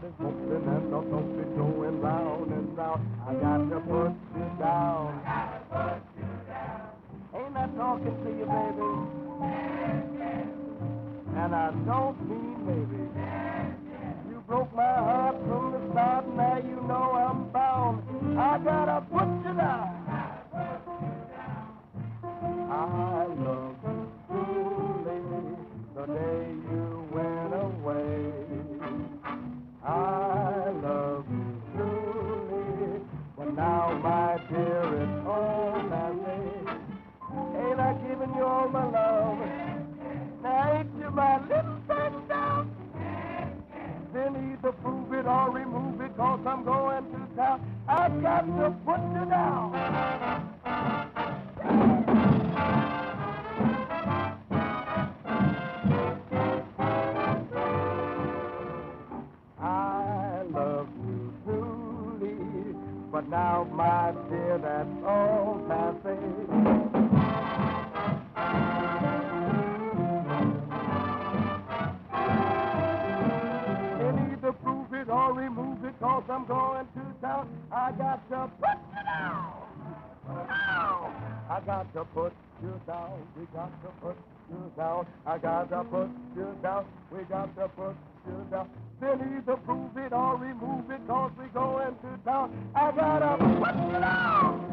is bumping and the thumping going round and round. I got to put you down. Ain't I talking to you, baby? And I don't mean maybe. You broke my heart from the start, and now you know I'm bound. I gotta put you down. I love you truly the day you went away. I love you truly, but now, my dear, it's all nothing. Ain't I giving you all my love? Now ain't you my little sundown? Then either prove it or remove it, 'cause I'm going to town. I've got to put you down. I love you truly, but now, my dear, that's all I say. Prove it or remove it, 'cause I'm going to town. I got to put you down. Down. I got to put you down. We got to put you down. I got to put you down. We got to put you down. Then either prove it or remove it, 'cause we going to town. I got to put you down.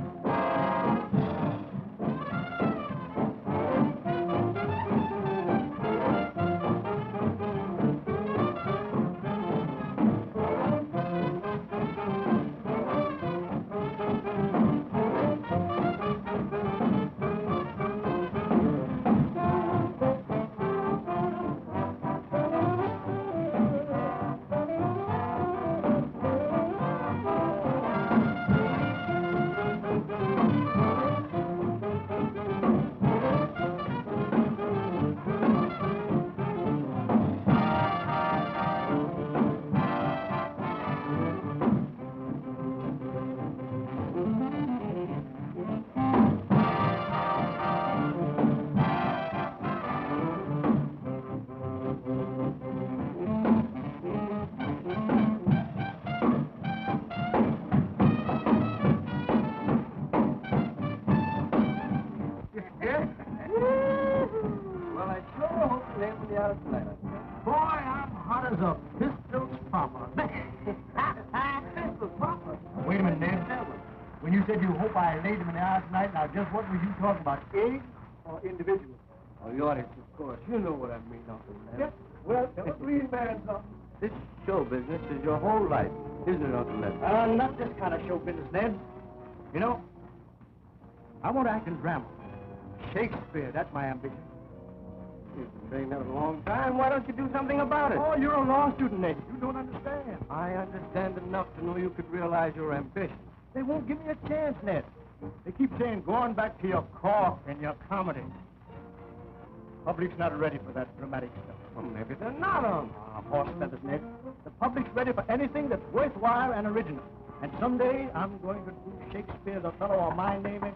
Boy, I'm hot as a pistol's popper. Pistol's popper? Wait a minute, Ned. When you said you hope I laid him in the eye tonight, now just what were you talking about, eggs or individuals? Oh, the audience, of course. You know what I mean, Uncle Ned. Yes. Well, evergreen man, son. This show business is your whole life, isn't it, Uncle Ned? Not this kind of show business, Ned. You know, I want to act in drama. Shakespeare, that's my ambition. You've been saying that a long time. Why don't you do something about it? Oh, you're a law student, Ned. You don't understand. I understand enough to know you could realize your ambition. They won't give me a chance, Ned. They keep saying, going back to your cork and your comedy. Public's not ready for that dramatic stuff. Well, maybe they're not on. Horse feathers, Ned. The public's ready for anything that's worthwhile and original. And someday, I'm going to do Shakespeare, the fellow, or my name is...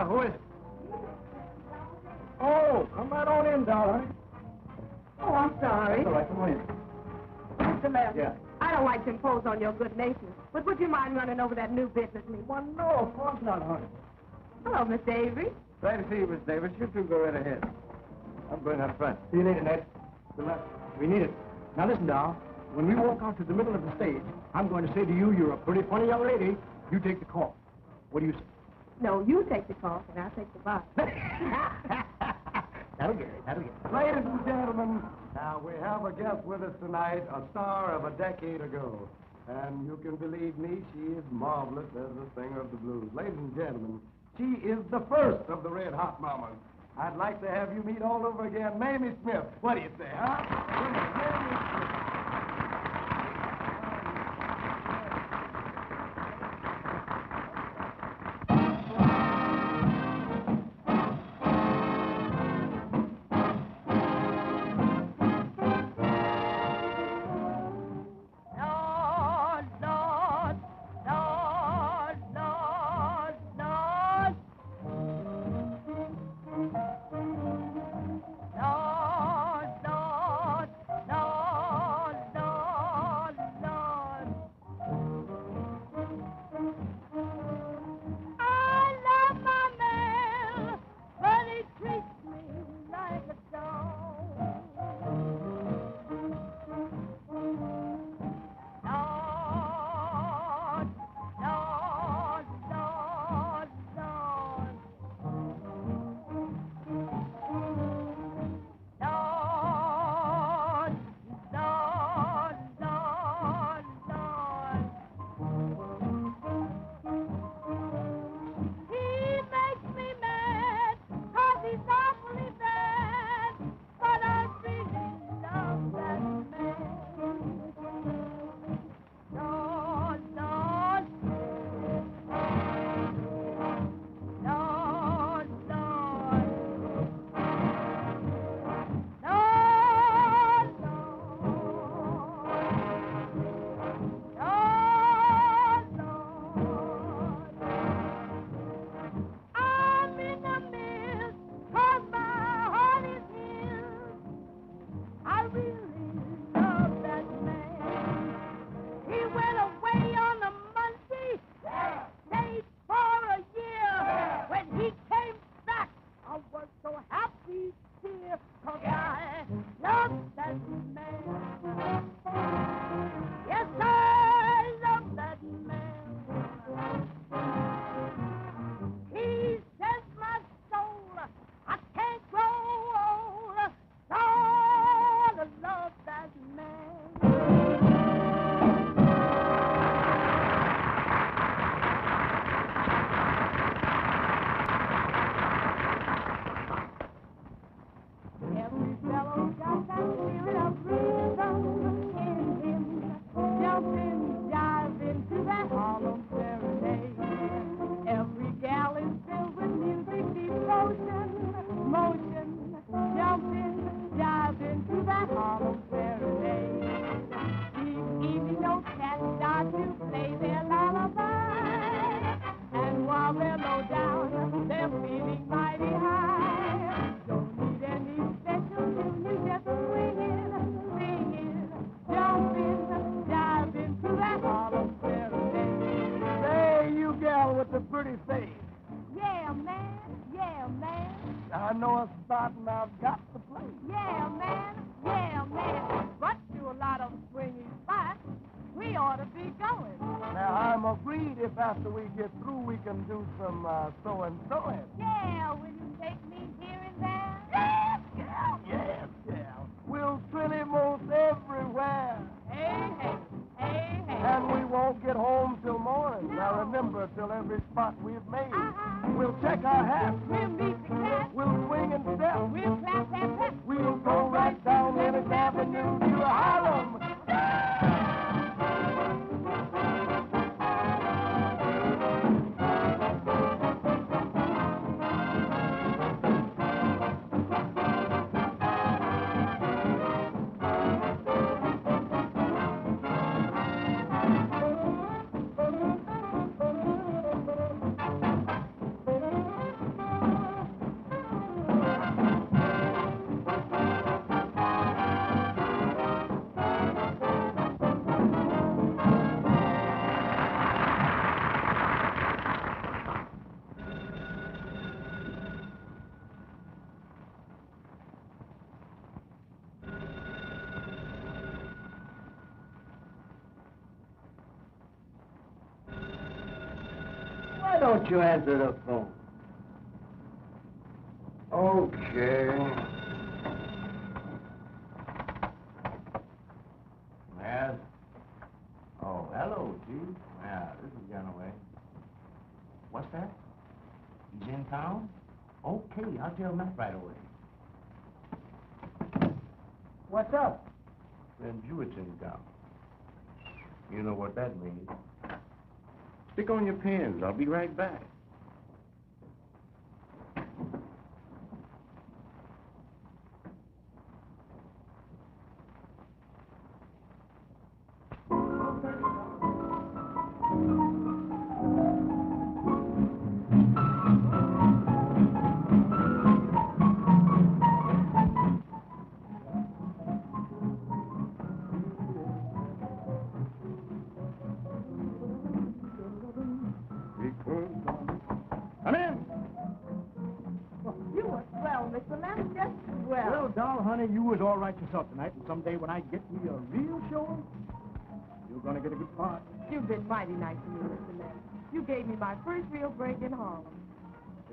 who is it? Oh, come right on in, darling. Oh, I'm sorry. That's all right, come on in. Mr. Levin, Yeah. I don't like to impose on your good nature, but would you mind running over that new business meeting? Well, no, of course not, honey. Hello, Miss Avery. Glad to see you, Miss Davis. You two go right ahead. I'm going out front. See you later, Ned. Good luck. We need it. Now, listen, doll. When we walk out to the middle of the stage, I'm going to say to you, you're a pretty funny young lady. You take the call. What do you say? No, you take the call, and I'll take the box. That'll get it. That'll get it. Ladies and gentlemen, now we have a guest with us tonight, a star of a decade ago. And you can believe me, she is marvelous as a singer of the blues. Ladies and gentlemen, she is the first of the Red Hot Mamas. I'd like to have you meet all over again, Mamie Smith. What do you say, huh? Mamie Smith. Lord, Lord, agreed if after we get through we can do some so-and-so. Yeah, will you take me here and there? Yes. We'll trill him most everywhere. Hey, hey, hey, hey. And we won't get home till morning. Now remember, till every spot we've made. We'll check our hats. We'll meet the class. We'll swing and step. We'll clap, clap, clap. We'll go right down Lennox Avenue to Harlem. Why don't you answer the phone? Okay. Yes? Oh, hello, Chief. Yeah, this is Gunaway. What's that? He's in town? Okay, I'll tell Matt right away. What's up? Then Jewett's in town. You know what that means. Stick on your pins. I'll be right back. Come in. You were swell, Mr. Lamb, just swell. Well, doll, honey, you was all right yourself tonight, and someday when I get me a real show, you're gonna get a good part. You've been mighty nice to me, Mr. Lamb. You gave me my first real break in Harlem.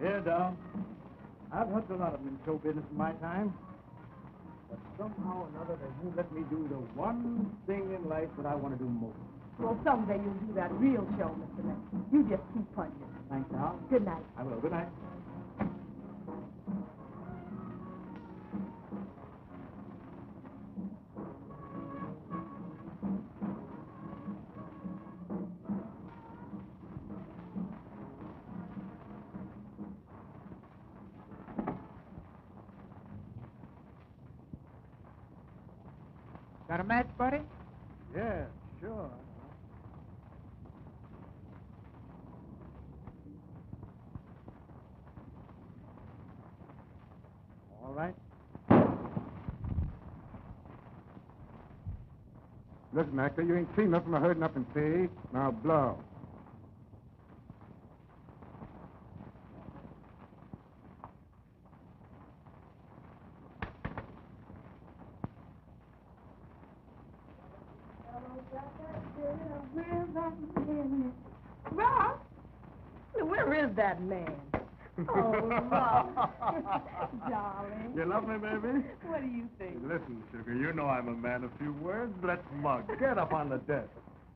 Yeah, doll. I've helped a lot of them in show business in my time. But somehow or another, they won't let me do the one thing in life that I want to do most. Well, someday you'll do that real show, Mr. Lamb. You just keep punching. Thanks, doll. Good night. I will. Good night. Got a match, buddy? Yeah, sure. All right. Listen, actor, you ain't seen nothing or heard nothing, see? Now blow. Rob, where is that man? Oh, Rob. Darling. You love me, baby? What do you think? Listen, sugar, you know I'm a man of few words. Let's mug. Get up on the desk.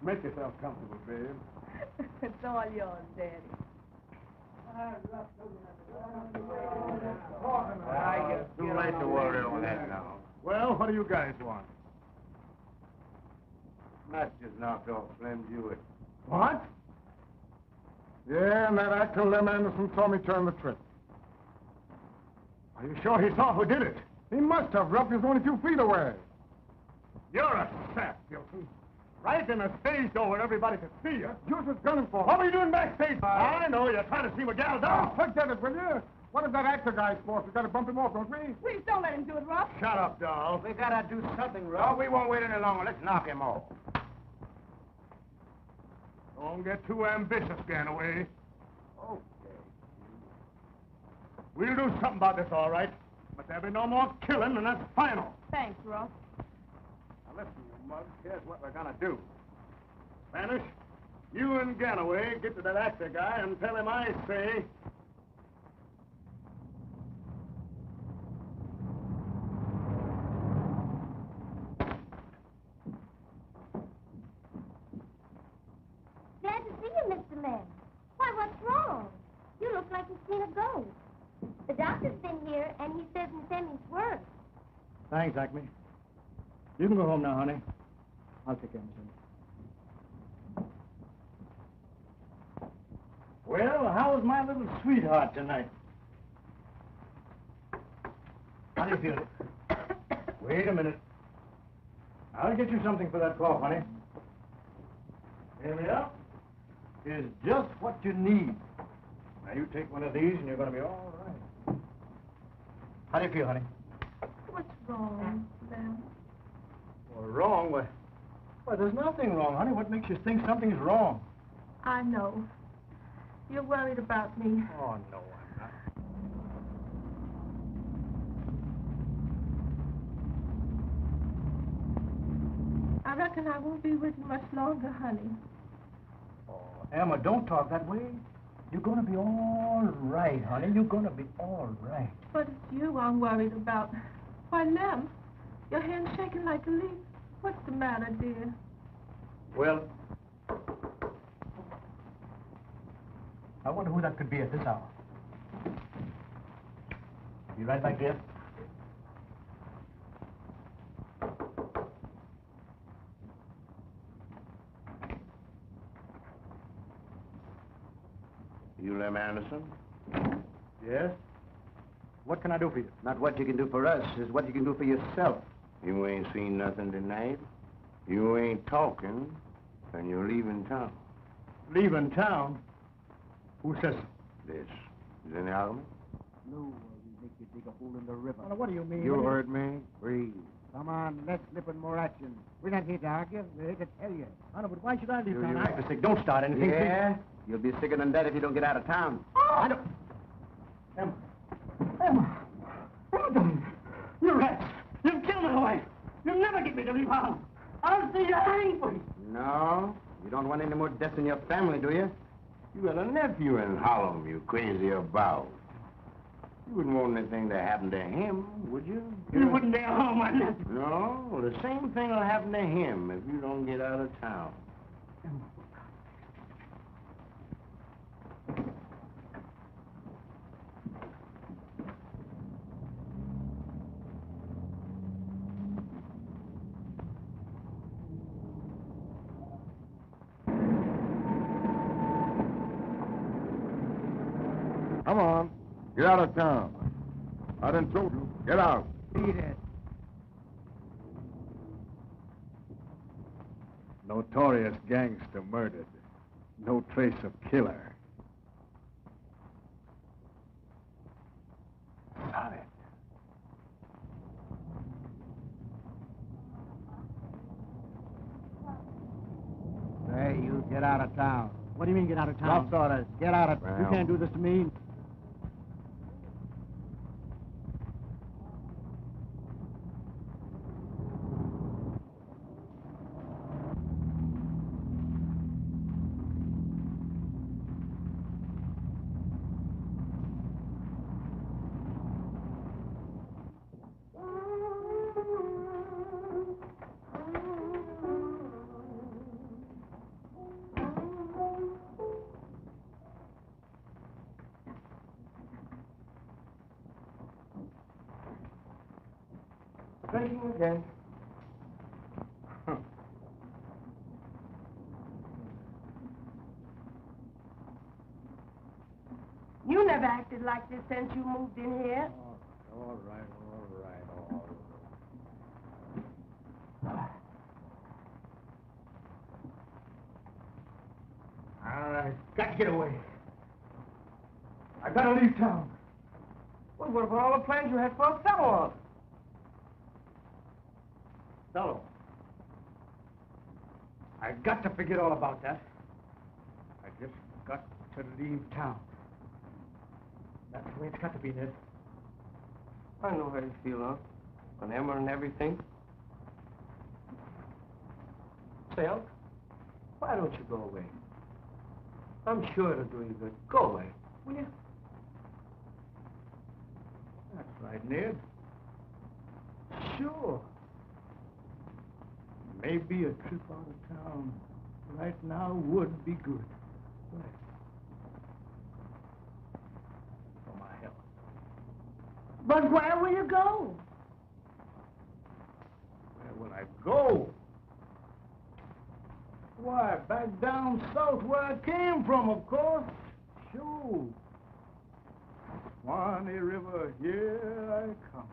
Make yourself comfortable, babe. It's all yours, Daddy. Too late to worry over that now. Well, what do you guys want? Matt just knocked off Slim Jewett. What? Yeah, and that actor Lem Anderson saw me turn the trick. Are you sure he saw who did it? He must have. Ruff was only 2 feet away. You're a sap, Gilson. Right in a stage door where everybody could see you. Juice was gunning for me. What were you doing backstage? I know, you're trying to see McGall down. Oh, forget it, will you? What is that actor guy's for? We gotta bump him off, don't we? Please don't let him do it, Rob. Shut up, doll. We gotta do something, Rob. We won't wait any longer. Let's knock him off. Don't get too ambitious, Ganaway. Okay. We'll do something about this, all right. But there'll be no more killing, and that's final. Thanks, Rob. Now listen, you mug. Here's what we're gonna do. Spanish, You and Ganaway get to that actor guy and tell him I say... Glad to see you, Mr. Lem. Why, what's wrong? You look like you've seen a ghost. The doctor's been here, and he says Miss Emmy's worse. Thanks, Acme. You can go home now, honey. I'll take care of Miss Emmy. Well, how's my little sweetheart tonight? How do you feel it? Wait a minute. I'll get you something for that cough, honey. Here we are. Is just what you need. Now, you take one of these, and you're going to be all right. How do you feel, honey? What's wrong, Lem? Well, wrong? Well, there's nothing wrong, honey. What makes you think something's wrong? I know. You're worried about me. Oh, no, I'm not. I reckon I won't be with you much longer, honey. Oh, Emma, don't talk that way. You're going to be all right, honey. You're going to be all right. But it's you I'm worried about. Why, Lem, your hand's shaking like a leaf. What's the matter, dear? Well, I wonder who that could be at this hour. Be right back, dear. You Lem Anderson? Yes? What can I do for you? Not what you can do for us, is what you can do for yourself. You ain't seen nothing tonight. You ain't talking, and you're leaving town. Leaving town? Who says so? This is in Harlem. No, we make you dig a hole in the river. Well, what do you mean? You heard me. Breathe. Come on, let's slip in more action. We're not here to argue. We're here to tell you. I know, but why should I leave Do town? you- I'm sick. Don't start anything. Yeah? You'll be sicker than that if you don't get out of town. I don't... Emma. Emma, darling. You rats. You've killed my wife. You'll never get me to leave Harlem. I'll see you hanged for you. No? You don't want any more deaths in your family, do you? You got a nephew in Harlem you crazy about. You wouldn't want anything to happen to him, would you? You wouldn't dare harm my nephew. No, the same thing will happen to him if you don't get out of town. Come on. Get out of town. I done told you. Get out. Beat it. Notorious gangster murdered. No trace of killer. Solid. Hey, you get out of town. What do you mean, get out of town? Rough orders. Get out of... Well. You can't do this to me. Drinking again. You never acted like this since you moved in here. All right. I've got to get away. I've got to leave town. Well, what about all the plans you had for a fellow? Fellow. I've got to forget all about that. I just got to leave town. That's the way it's got to be, Ned. I know how you feel, huh? On Emma and everything. Say, Unc, why don't you go away? I'm sure it'll do you good. Go away, will you? That's right, Ned. Sure. Maybe a trip out of town right now would be good. Right. For my health. But where will you go? Where will I go? Why, back down south where I came from, of course. Sure. Swanee River, here I come.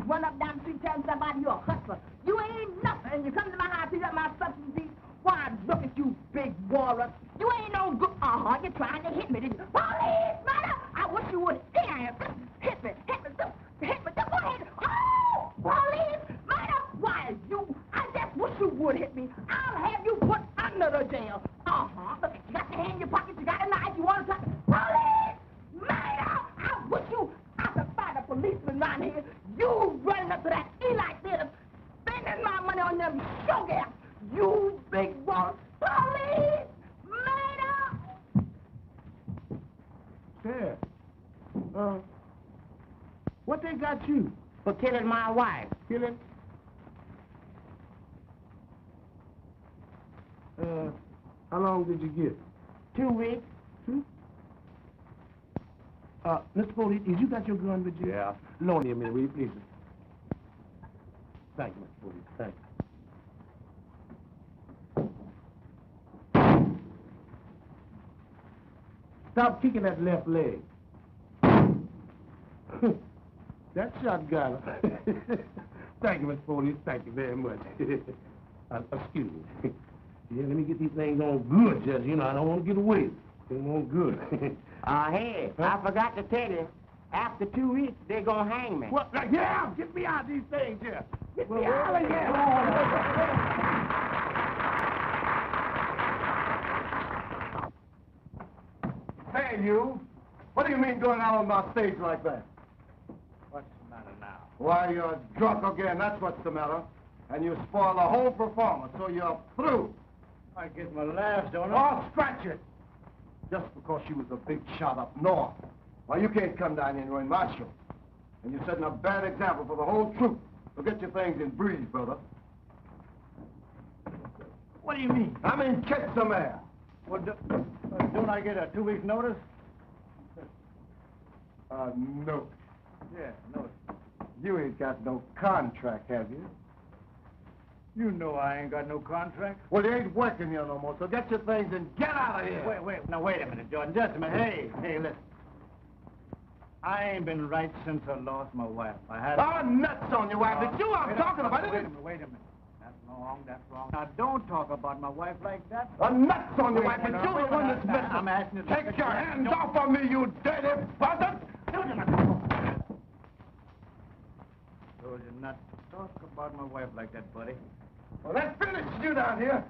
Run up down the street telling somebody you're a hustler. You ain't nothing, and you come to my house, pick up my substances. Why, look at you, big walrus. You ain't no good. You're trying to hit me, did you? Police, mother! I wish you would. Here, hit me, just go ahead. Oh, police, mother! Why, I just wish you would hit me. I'll have you put under the jail. Look, you got your hand in your pocket, you got a knife, you want to touch. Police, mother! I wish I could find a policeman around here. You running up to that Eli theater, spending my money on them show gaps. You big boss. Police! Murder! There. What they got you? For killing my wife. Killing? How long did you get? 2 weeks. Mr. Foley, did you got your gun with you? Yeah. Loan me a minute, will you, please? Thank you, Mr. Foley. Thank you. Stop kicking that left leg. That shot got her. Thank you, Mr. Foley. Thank you very much. Excuse me. Yeah, let me get these things on good, Judge. You know, I don't want to get away. Things on good. Hey, I forgot to tell you, after 2 weeks, they're gonna hang me. What? Yeah, get me out of these things here. Get me out of here. Hey, you. What do you mean going out on my stage like that? What's the matter now? Why, you're drunk again. That's what's the matter. And you spoil the whole performance, so you're through. I get my laughs, don't I? Oh, scratch it. Just because she was a big shot up north. Well, you can't come down here and ruin my show. And you're setting a bad example for the whole troupe. So get your things in breeze, brother. What do you mean? I mean, kick some ass. Well, don't I get a 2 weeks notice? No. Yeah, notice. You ain't got no contract, have you? You know I ain't got no contract. Well, you ain't working here no more, so get your things and get out of here. Wait a minute, Jordan. Just a minute. Hey, listen. I ain't been right since I lost my wife. I had... Oh, nuts on your wife. It's you I'm talking about, isn't it? Wait a minute. That's wrong. Now, don't talk about my wife like that. Nuts on your wife. It's you the one that's missing. I'm asking you to... Take your hands off of me, you dirty buzzard! Told you not to talk about my wife like that, buddy. Well, that finishes you down here.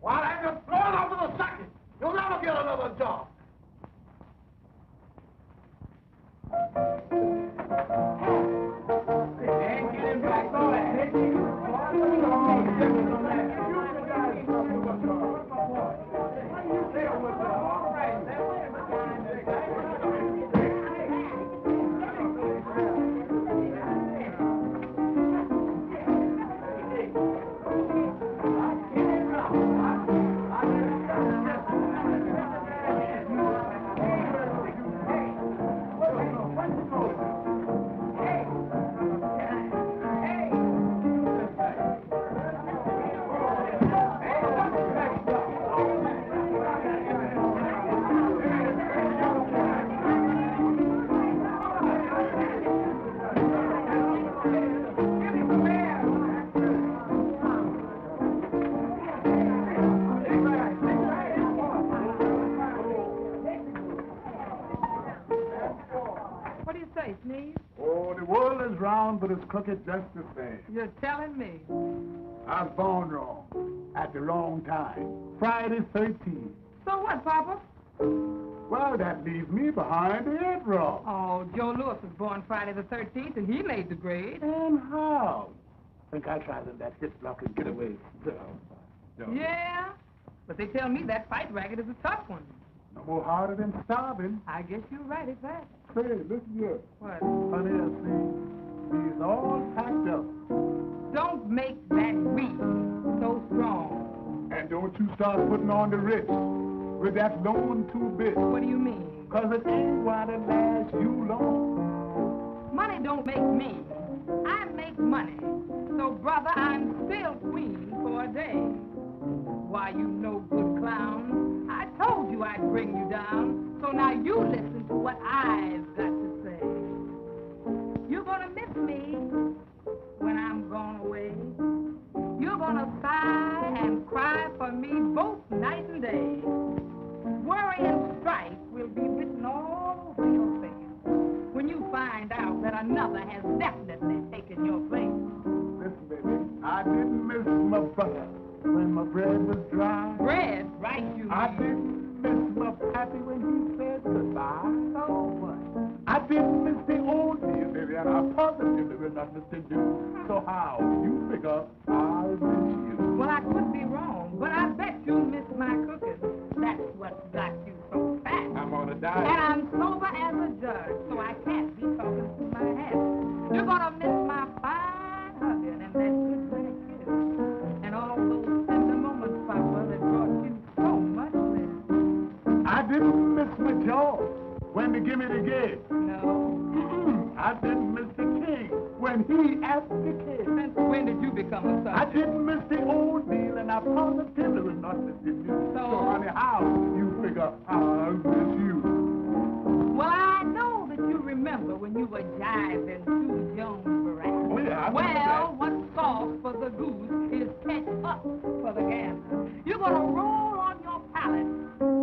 While I have you thrown out to the second, you'll never get another job. What do you say, Sneeze? Oh, the world is round, but it's crooked just the same. You're telling me. I was born wrong, at the wrong time. Friday 13th. So what, Papa? Well, that leaves me behind the 8th row. Oh, Joe Lewis was born Friday the 13th, and he made the grade. And how? Think I'll try that hit block and get away. No. Yeah, but they tell me that fight racket is a tough one. No more harder than starving. I guess you're right at that. Say, listen here. What? Honey, I see. He's all packed up. Don't make that weed so strong. And don't you start putting on the rich with that loan 2 bit. What do you mean? Cause it ain't gonna last you long. Money don't make me. I make money. So, brother, I'm still queen for a day. Why, you no good clown. I told you I'd bring you down. So now you listen to what I've got to say. You're gonna miss me when I'm gone away. You're gonna sigh and cry for me both night and day. Worry and strife will be written all over your face when you find out that another has definitely taken your place. Listen, baby, I didn't miss my butter when my bread was dry. Bread, right, you I mean. didn't miss my pappy when he said goodbye. So what? I didn't miss the old days, baby, and I positively will not miss the new. So how? You figure I'll miss you. Well, I could be wrong, but I bet you miss my cooking. That's what's got you so fat. I'm on a And diet. I'm sober as a judge, so I can't be talking to my hat. You're gonna miss my fine hugging and that good night kiss. And all those tender moments, Papa, that brought you so much bliss. I didn't miss my jaw when they give me the gig. No. I didn't miss the king when he asked the king. Since when did you become a I subject? didn't miss the old deal, and I positively will not miss the new. So? Honey, how you figure I'll miss you? Well, I know that you remember when you were jiving Sue Jones' Barack. Oh, yeah, I remember Well, what's sauce for the goose is ketchup for the gander. You're gonna roll on your palate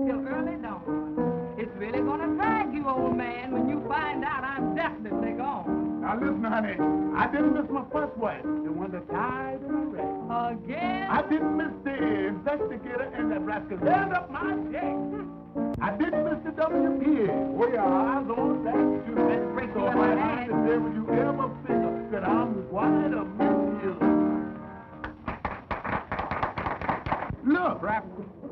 till early dawn. It's really gonna drag you, old man, when you find out I'm definitely gone. Now listen, honey, I didn't miss my first wife, the one that died in a wreck. Again? I didn't miss the investigator in Nebraska. Stand up my check. I didn't miss the WPA. Oh, yeah, I was on that too. Let's break So the if other I hand. had to say, would you ever figure that I'm going to miss you? Look, Rap,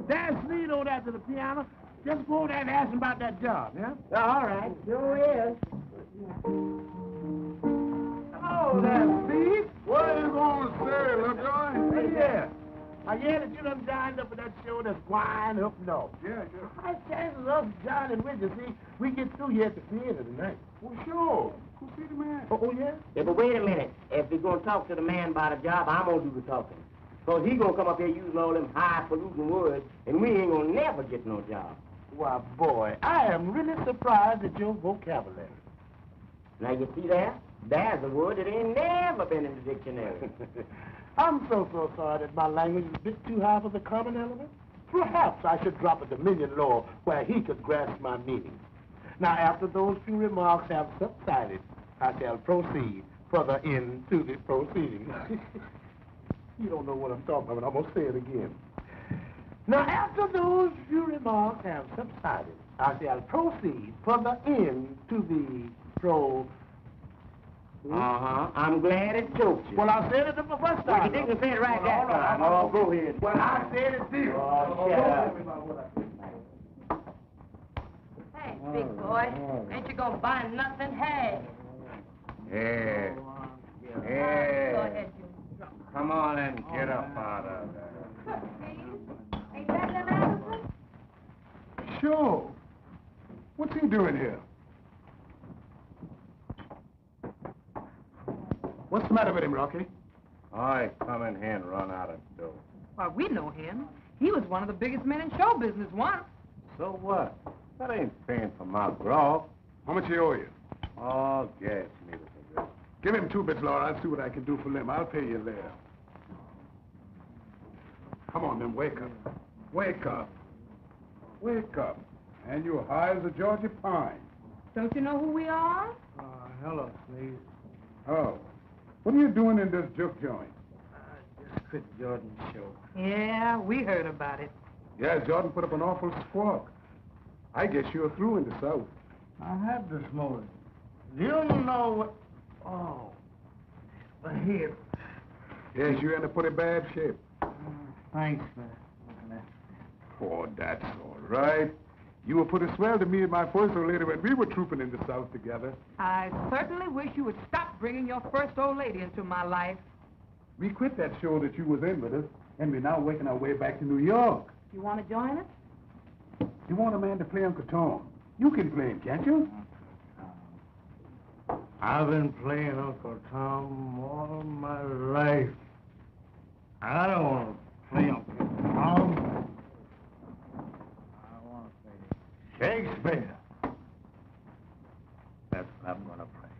there's Sneed over there to the piano. Just go over there and ask him about that job, yeah? All right, sure is. Oh, there, Steve. What are you going to say, little guy? Hey, yeah. I hear that you done joined up with that show that's Wine Up North. Yeah. High chances of joining with you, see, we get through here at the theater tonight. Well, sure. Go see the man. Oh, yeah? Yeah, but wait a minute. If we're going to talk to the man about a job, I'm going to do the talking. Because he going to come up here using all them high-polluting words, and we ain't going to never get no job. Why, boy, I am really surprised at your vocabulary. Now, you see that? There's a word that ain't never been in the dictionary. I'm so sorry that my language is a bit too high for the common element. Perhaps I should drop a dominion law where he could grasp my meaning. Now, after those few remarks have subsided, I shall proceed further into the proceedings. You don't know what I'm talking about, but I'm going to say it again. Now, after those few remarks have subsided, I shall proceed further into the Uh-huh. I'm glad it choked you. Well, I said it the first Well, time. you didn't say it right that time. Oh, go ahead. Well, I said it too. Oh, shut up. Hey, big boy, ain't you gonna buy nothing? Hey. Yeah. Go Yeah. ahead, you drunk. Come on and get up out of there. Ain't that an Allison? Sure. What's he doing here? What's the matter with him, Rocky? I come in here and run out of dough. Why, we know him. He was one of the biggest men in show business once. So what? That ain't paying for my grog. How much he owe you? Oh, gas me for this. Give him 2 bits, Laura. I'll see what I can do for him. I'll pay you later. Come on, then, wake up. Wake up. Wake up. And you're high as a Georgia pine. Don't you know who we are? Hello, please. Oh. What are you doing in this juke joint? Just quit Jordan's show. Yeah, we heard about it. Yeah, Jordan put up an awful squawk. I guess you're through in the South. I had this motive. You don't know what... Oh. But here. Yes, you're in a pretty bad shape. Thanks for looking at Oh, that's all right. You were pretty swell to me and my first old lady when we were trooping in the South together. I certainly wish you would stop bringing your first old lady into my life. We quit that show that you was in with us, and we're now working our way back to New York. You want to join us? You want a man to play Uncle Tom? You can play him, can't you? I've been playing Uncle Tom all my life. I don't want to play Uncle Tom. I want to play Shakespeare. That's what I'm going to play.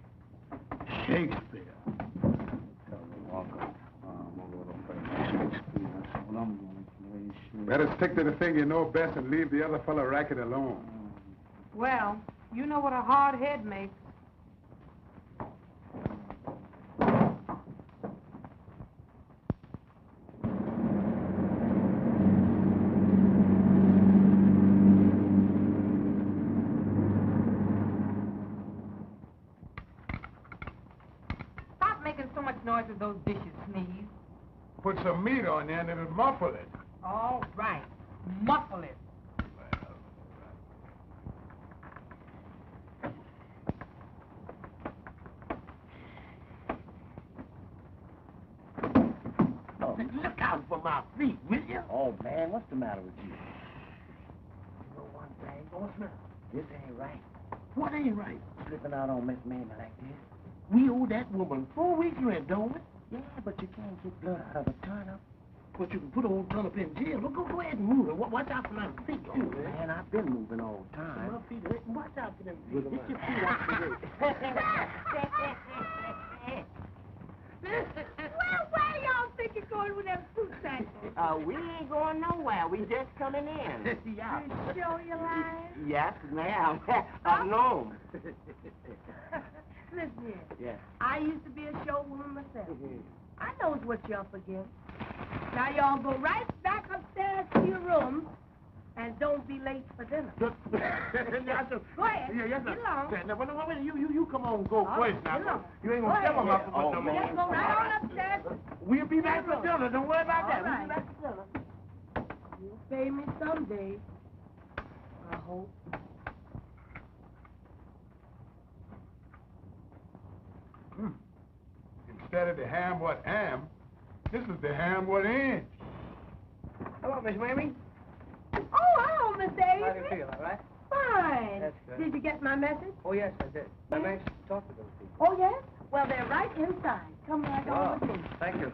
Shakespeare. Tell me, Uncle Tom, I'm going to play Shakespeare. That's what I'm going to play. Better stick to the thing you know best and leave the other fellow racket alone. Well, you know what a hard head makes. Stop making so much noise with those dishes, Sneeze. Put some meat on there and it'll muffle it. All right. Muffle it. Look out for my feet, will you? Oh, man, what's the matter with you? You know one thing, Bossman? This ain't right. What ain't right? Slipping out on Miss Mamie like this. We owe that woman 4 weeks' rent, don't we? Yeah, but you can't get blood out of a turnip. But you can put old Turnip in jail. Well, go ahead and move it. Watch out for my feet, too, man. Man, I've been moving all the time. My feet hurt. Watch out for them feet. Get your feet out the way. Well, where y'all think you're going with them fruit samples? We ain't going nowhere. We just coming in. Yeah. You sure you lying? Yes, ma'am. No. Listen here. Yeah. I used to be a showwoman myself. I knows what you're up against. Now y'all go right back upstairs to your room and don't be late for dinner. Go ahead. Yeah, yes, Get along. No, wait, you come on, go All first right, now. get along. You ain't Go gonna tell ahead. them up Oh, no man. Just go right on upstairs. We'll be back for Get dinner. Don't worry about that. All We'll right. be back for dinner. You'll pay me someday. I hope. Instead of the ham what am, this is the ham what ain't. Hello, Miss Mamie. Oh, hello, Miss How do you Avery. feel, all right? Fine. That's good. Did you get my message? Oh, yes, I did. I'm anxious to talk to those people. Oh, yes? Well, they're right inside. Come right on with me. Thank you.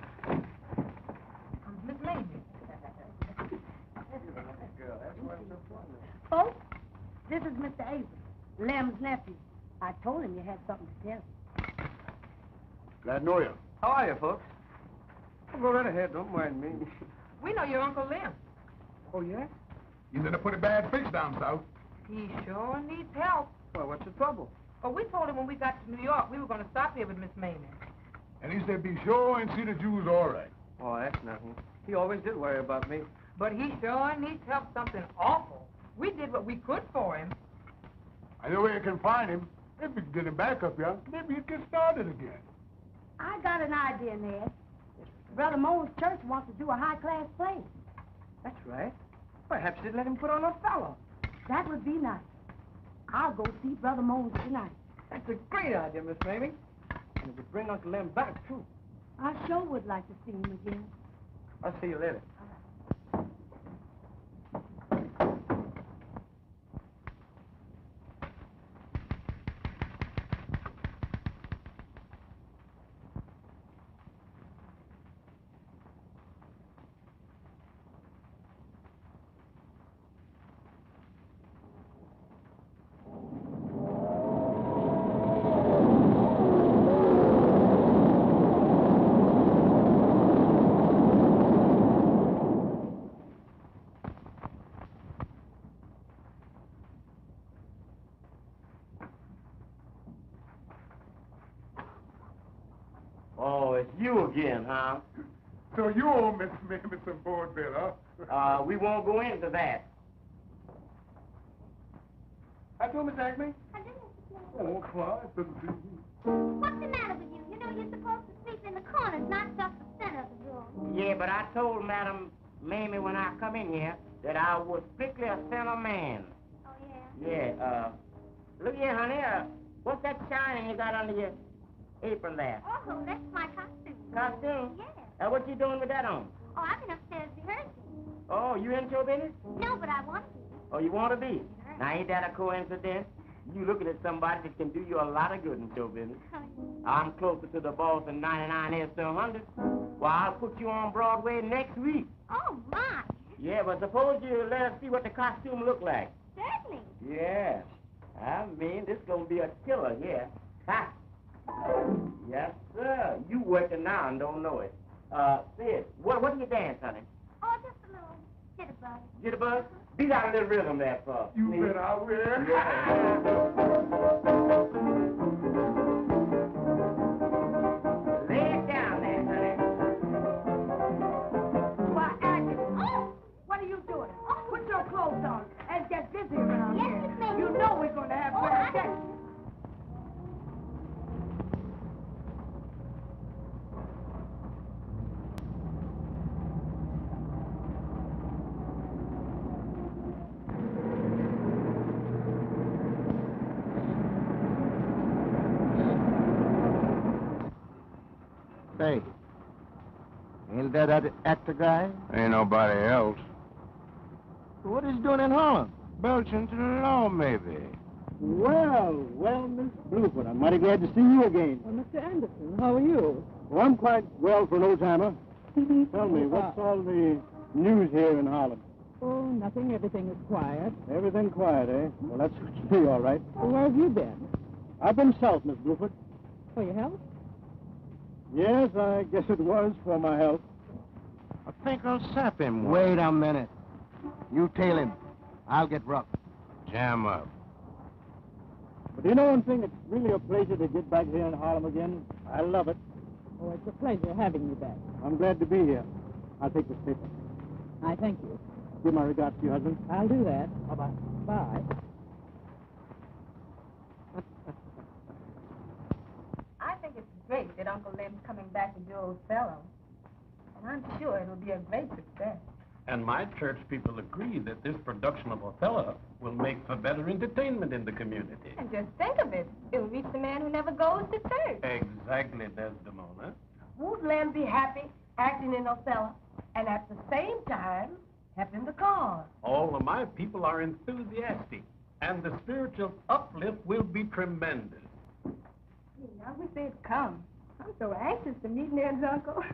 Miss Mamie. Girl, that's what's so funny. Folks, this is Mr. Avery, Lem's nephew. I told him you had something to tell him. Glad to know you. How are you, folks? Go right ahead. Don't mind me. We know your Uncle Lem. Oh, yeah? He's in a pretty bad fix down south. He sure needs help. Well, what's the trouble? Oh, we told him when we got to New York we were going to stop here with Miss Mamie. And he said be sure and see the Jews all right. Oh, that's nothing. He always did worry about me. But he sure needs help something awful. We did what we could for him. I know where you can find him. If we can get him back up here, maybe he'd get started again. I got an idea, Ned. Brother Mo's church wants to do a high-class play. That's right. Perhaps they'd let him put on Othello. That would be nice. I'll go see Brother Mose tonight. That's a great idea, Miss Mamie. And it would bring Uncle Lem back, too. I sure would like to see him again. I'll see you later. Oh, it's you again, huh? So you owe Miss Mamie some board bill, huh? We won't go into that. I told Miss Acme. I didn't explain. Oh, quiet, doesn't see What's the matter with you? You know you're supposed to sleep in the corners, not just the center of the room. Yeah, but I told Madam Mamie when I come in here that I was strictly a center man. Oh, yeah? Yeah, look here, honey, what's that shining you got under your apron there? Oh, that's my costume. Costume? Yeah. What you doing with that on? Oh, I've been upstairs rehearsing. Oh, you in show business? No, but I want to. Oh, you want to be? Now, ain't that a coincidence? You looking at somebody that can do you a lot of good in show business. I'm closer to the boss than 99 is to 100. Well, I'll put you on Broadway next week. Oh, my. Yeah, but suppose you let us see what the costume look like. Certainly. Yeah. I mean, this gonna be a killer here. Ha! Yes, sir. You working now and don't know it. Sid, what do you dance, honey? Oh, just a little jitterbug. Jitterbug? Beat out a little rhythm there, for you. me. You bet I will. Lay it down there, honey. Why, Agnes, what are you doing? Put your clothes on and get busy around Yes, here. Miss Mamie. You know we're going to have Oh, bad I sex. know. Say, ain't that actor guy? Ain't nobody else. What is he doing in Harlem? Belching to the law, maybe. Well, Miss Bluefoot, I'm mighty glad to see you again. Mr. Anderson, how are you? Well, I'm quite well for an old-timer. Tell me, what's all the news here in Harlem? Oh, nothing. Everything is quiet. Everything quiet, eh? Well, that's me, all right. Where have you been? I've been south, Miss Bluefoot. For your health? Yes, I guess it was for my health. I think I'll sap him one. Wait a minute. You tail him. I'll get rough. Jam up. But you know one thing? It's really a pleasure to get back here in Harlem again. I love it. Oh, it's a pleasure having you back. I'm glad to be here. I'll take this paper. I thank you. Give my regards to your husband. I'll do that. Bye-bye. Bye. I think it's great that Uncle Lem's coming back with your old fellow. And I'm sure it'll be a great success. And my church people agree that this production of Othello will make for better entertainment in the community. And just think of it. It'll reach the man who never goes to church. Exactly, Desdemona. Would Lem be happy acting in Othello and at the same time helping the cause? All of my people are enthusiastic, and the spiritual uplift will be tremendous. I wish they'd come. I'm so anxious to meet Ned's uncle.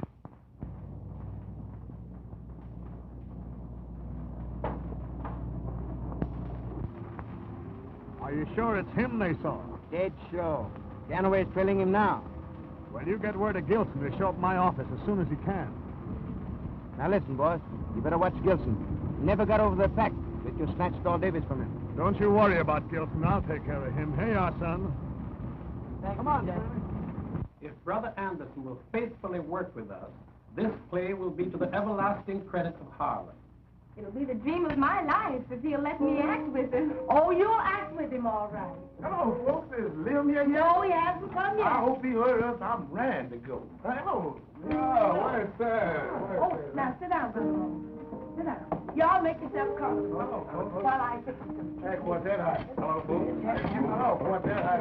Are you sure it's him they saw? Dead sure. Canaway's trailing him now. Well, you get word to Gilson to show up at my office as soon as he can. Now listen, boss. You better watch Gilson. He never got over the fact that you snatched all Davis from him. Don't you worry about Gilson. I'll take care of him. Here you are, son. Come on, Jack. If Brother Anderson will faithfully work with us, this play will be to the everlasting credit of Harlem. It'll be the dream of my life if he'll let me act with him. Oh, you'll act with him, all right. Hello, folks. Is Lil here yet? No, he hasn't come yet. I hope he heard us. I'm ready to go. Hello. Yeah, where's that? Oh, now sit down, Brother Moon. Sit down. Y'all make yourself comfortable while I fix them. Hey, quartet high. Hello, folks. Hello, quartet high.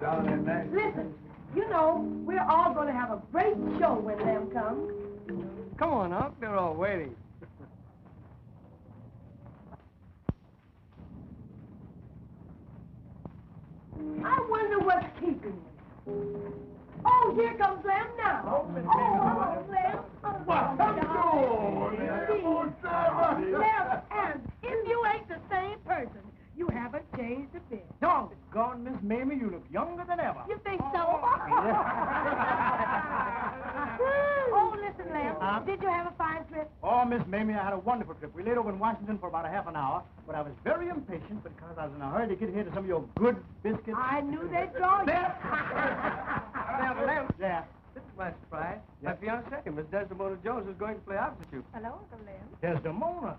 Down in there. Listen, you know, we're all going to have a great show when Lem comes. Come on, Unc. They're all waiting. I wonder what's keeping you. Oh, here comes Lem now. Oh, hello, Lem. Lem, and if you ain't the same person, you haven't changed a bit. Doggone, Miss Mamie, you look younger than ever. You think so? Oh, listen, Lem. Did you have a fine trip? Oh, Miss Mamie, I had a wonderful trip. We laid over in Washington for about a half an hour, but I was very impatient because I was in a hurry to get here to some of your good biscuits. I knew they'd draw you. Lem, Yeah. this is my surprise. My fiancée, Miss Desdemona Jones, is going to play opposite you. Hello, Uncle Lem. Desdemona.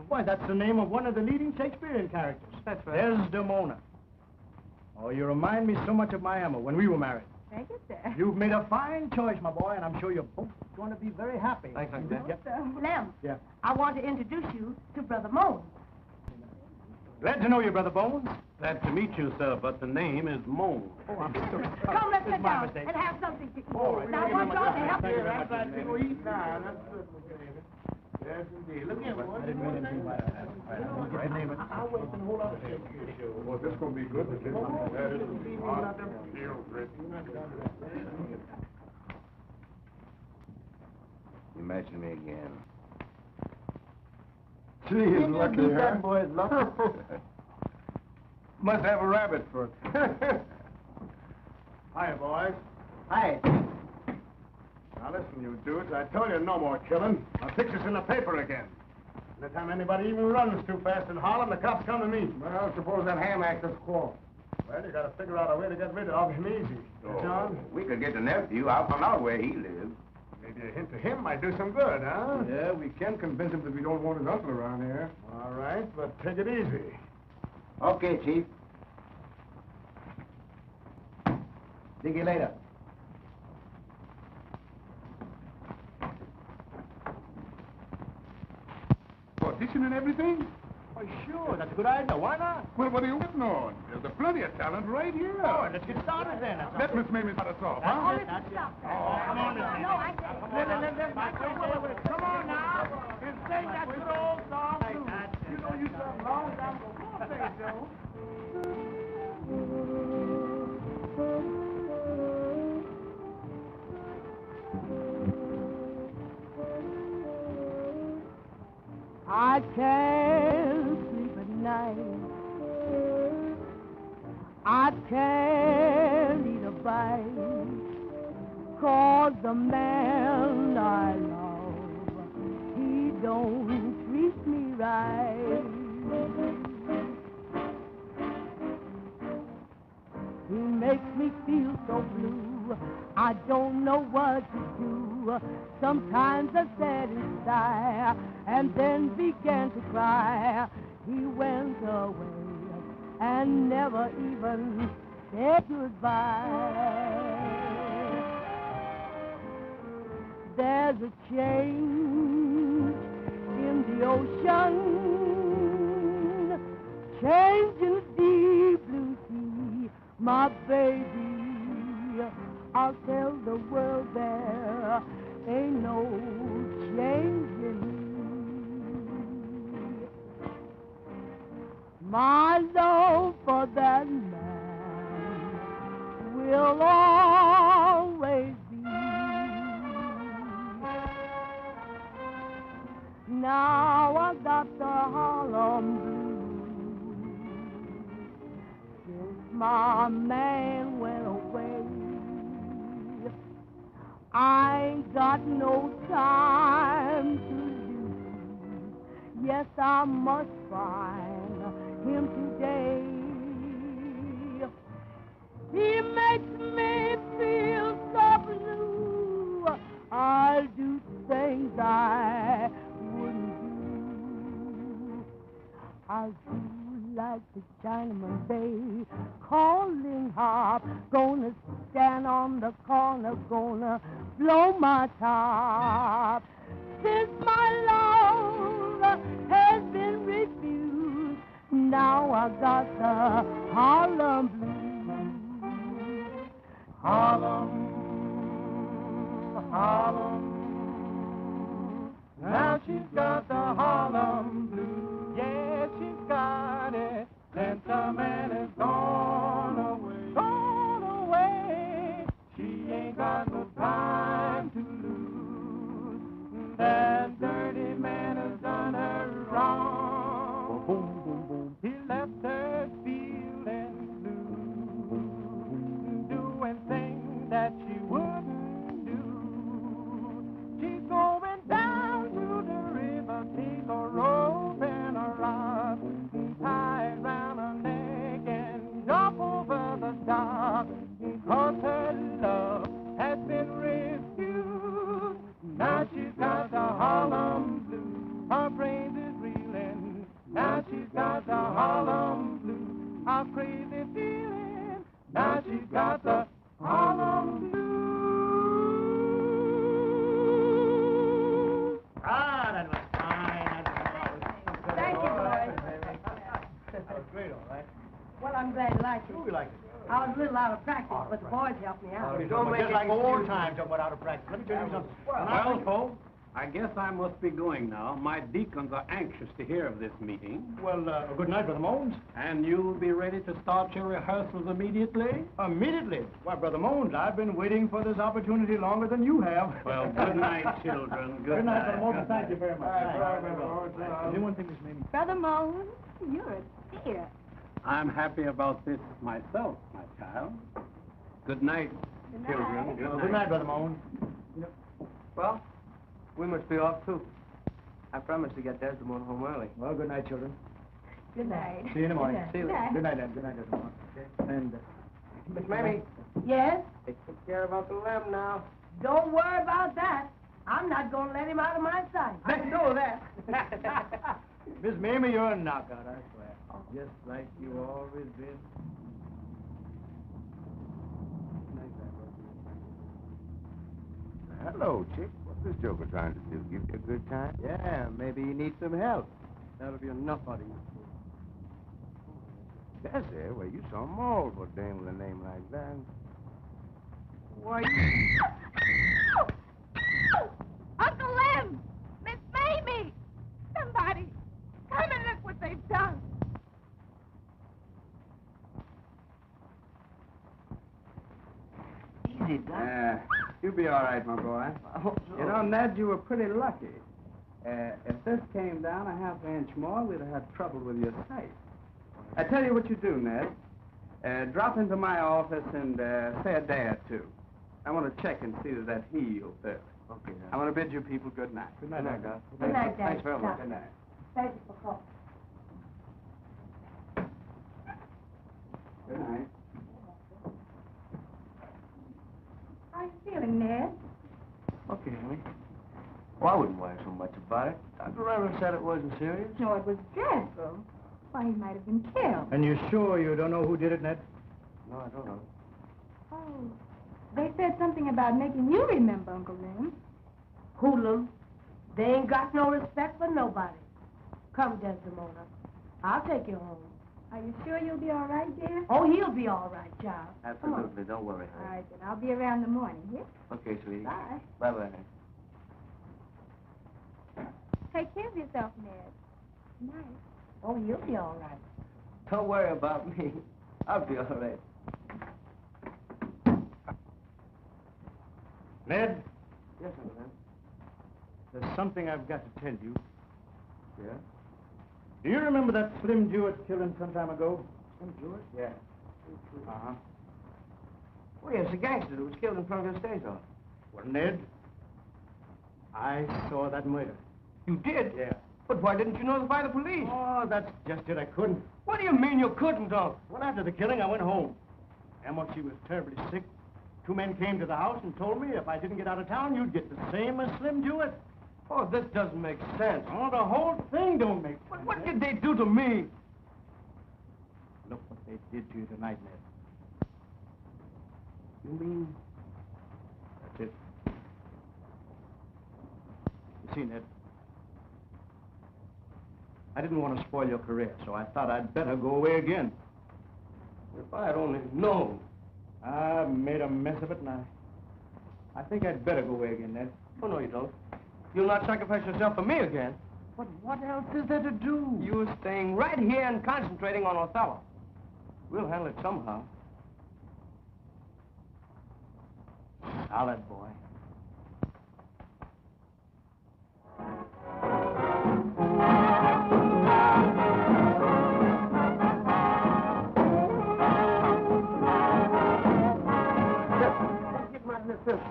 Why, that's the name of one of the leading Shakespearean characters. That's right. Desdemona. Oh, you remind me so much of my Emma when we were married. Thank you, sir. You've made a fine choice, my boy, and I'm sure you're both going to be very happy. Thanks, Uncle. Yep. Lem, Yeah. I want to introduce you to Brother Moan. Glad to know you, Brother Bones. Glad to meet you, sir, but the name is Moan. Oh, I'm sorry. Come, let's It's sit my down mistake. and have something to eat. All right. Now, I want y'all to help Thank you me. very much, Miss Mamie. eat now. That's good, Miss Mamie. Yes, indeed. Look here, boy. I didn't mean anything by that. Right name it. I'll wait and hold on to you. Well, this is going to be good. This is great. You mentioned me again. Gee, he's lucky, huh? That boy's lucky. Must have a rabbit foot. Hiya, boys. Hi. Now, listen, you dudes. I told you no more killing. I'll fix this in the paper again. Anytime anybody even runs too fast in Harlem, the cops come to me. Well, suppose that ham actor's caught. Well, you gotta figure out a way to get rid of him easy. John? We could get the nephew. I'll find out where he lives. Maybe a hint to him might do some good, huh? Yeah, we can convince him that we don't want his uncle around here. All right, but take it easy. Okay, Chief. See you later. Audition and everything? Oh, sure. That's a good idea. Why not? Well, what are you waiting on? There's plenty of talent right here. Oh, let's get started then. Let Miss Mamie start us off, huh? That's it. That's it. Come on, no, I said. Come on now. You sing that good old song, too. You know you sung long time ago. Come on, sing it, Joe. I can't sleep at night. I can't eat a bite. 'Cause the man I love, he don't treat me right. He makes me feel so blue. I don't know what to do. Sometimes I sat and sigh and then began to cry. He went away and never even said goodbye. There's a change in the ocean, change in the deep blue sea. My baby, I'll tell the world there ain't no change in me. My love for that man will always be. Now I got the Harlem blues since my man went away. I ain't got no time to lose. Yes, I must find him today. He makes me feel so blue. I'll do things I my shoe like the Chinaman Bay. Calling harp, gonna stand on the corner, gonna blow my top. Since my love has been refused, now I got the Harlem blues. Harlem, Harlem. Now she's got the Harlem blues. Yeah, she's got it. Since the man is gone away. Gone away. She ain't got no time to lose. That dirty man has done her wrong. Boom, boom, boom. He left her feeling blue. Doing things that she wouldn't do. She's going down to the river, take a rope and a rod, tie it round her neck and jump over the dock. 'Cause her love has been refused. Now she's got the Harlem blues. Her brains is reeling. Now she's got the Harlem blues. A crazy feeling. Now she's got the Harlem blues. Ah, that was fine. Thank you, boys. That was great, all right. Well, I'm glad you liked it. Who we liked it? I was a little out of practice, but the boys helped me out. Don't make just like old times, talking about out of practice. Let me tell you something. Well, folks, I guess I must be going now. My deacons are anxious to hear of this meeting. Well, good night, Brother Mones. And you'll be ready to start your rehearsals immediately? Immediately. Why, Brother Mones, I've been waiting for this opportunity longer than you have. Well, good night, children. Good night, Brother Mones. Thank you very much. Anyone think this made me... Brother Moan, you're a dear. I'm happy about this myself, my child. Good night, children. Good night, Brother Mones. Well, we must be off, too. I promised to get Desdemona home early. Well, good night, children. Good night. See you in the morning. Good night. Good night, Ed. Good night, Desmond. And, Miss Mamie, Yes? they took care about the lamb now. Don't worry about that. I'm not going to let him out of my sight. I know that. Miss Mamie, you're a knockout, I swear. Just like you always been. Hello, chick. What's this joker trying to do? Give you a good time? Yeah, maybe you need some help. That'll be enough out of you. That's it. Well, you some mold for a dame with a name like that. Why, you... Uncle Lem! Miss Mamie! Somebody, come and look what they've done. Easy, Doc. You'll be all right, my boy. You know, Ned, you were pretty lucky. If this came down a half-inch more, we'd have had trouble with your sight. I tell you what you do, Ned. Drop into my office and say a day or two. I want to check and see that heel fits. Okay, I want to bid you people good night. Good night, Doc. Good night, Dad. Thanks very much. Good night. Thank you for calling. Good night. How are you feeling, Ned? Okay, honey. Well, I wouldn't worry so much about it. Dr. Reverend said it wasn't serious. No, it was dreadful. Why, he might have been killed. And you're sure you don't know who did it, Ned? No, I don't know. Oh, they said something about making you remember, Uncle Lem. Hoodlum, they ain't got no respect for nobody. Come, Desdemona. I'll take you home. Are you sure you'll be all right, dear? Oh, he'll be all right, child. Absolutely. Don't worry, All honey. right, then. I'll be around in the morning, yeah? Okay, sweetie. Bye. Bye-bye, honey. Take care of yourself, Ned. Night. Oh, you'll be all right. Don't worry about me. I'll be all right. Ned, Yes, Uncle Lem. there's something I've got to tell you. Yeah? Do you remember that Slim Jewett killing some time ago? Slim Jewett? Yeah. Uh-huh. Oh, yes, the gangster who was killed in front of the stage office. Well, Ned, I saw that murder. You did? Yeah. But why didn't you notify the police? Oh, that's just it. I couldn't. What do you mean you couldn't, Uncle? Well, after the killing, I went home. Emma, she was terribly sick. Two men came to the house and told me if I didn't get out of town, you'd get the same as Slim Jewett. Oh, this doesn't make sense. Oh, the whole thing don't make sense. But what did they do to me? they did to you tonight, Ned. You mean? That's it. You see, Ned, I didn't want to spoil your career, so I thought I'd better go away again. If I had only known. I made a mess of it, and I think I'd better go away again, Ned. Oh, no, you don't. You'll not sacrifice yourself for me again. But what else is there to do? You're staying right here and concentrating on Othello. We'll handle it somehow. Solid, boy.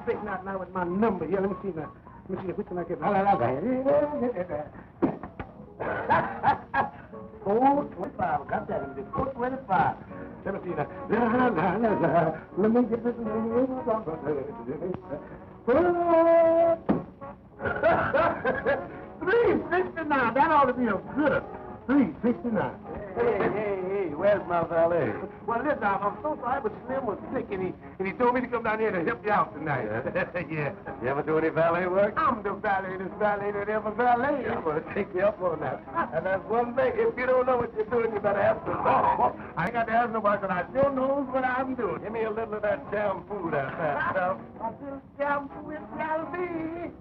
Straighten out now with my number here. Let me see now. Let me see which one I get. 425. Got that. 425. Let me see now. Let me get this. 369. That ought to be a good 369. Hey, where's my valet? Well, listen, I'm so sorry, but Slim was sick, and he told me to come down here to help you out tonight. Yeah. You ever do any valet work? I'm the valetest valet that ever valet. I'm going to take you up on that. And that's one thing. If you don't know what you're doing, you better ask somebody. I ain't got to ask nobody, because I sure knows what I'm doing. Give me a little of that jam food out there, stuff. I just jam with Jalby.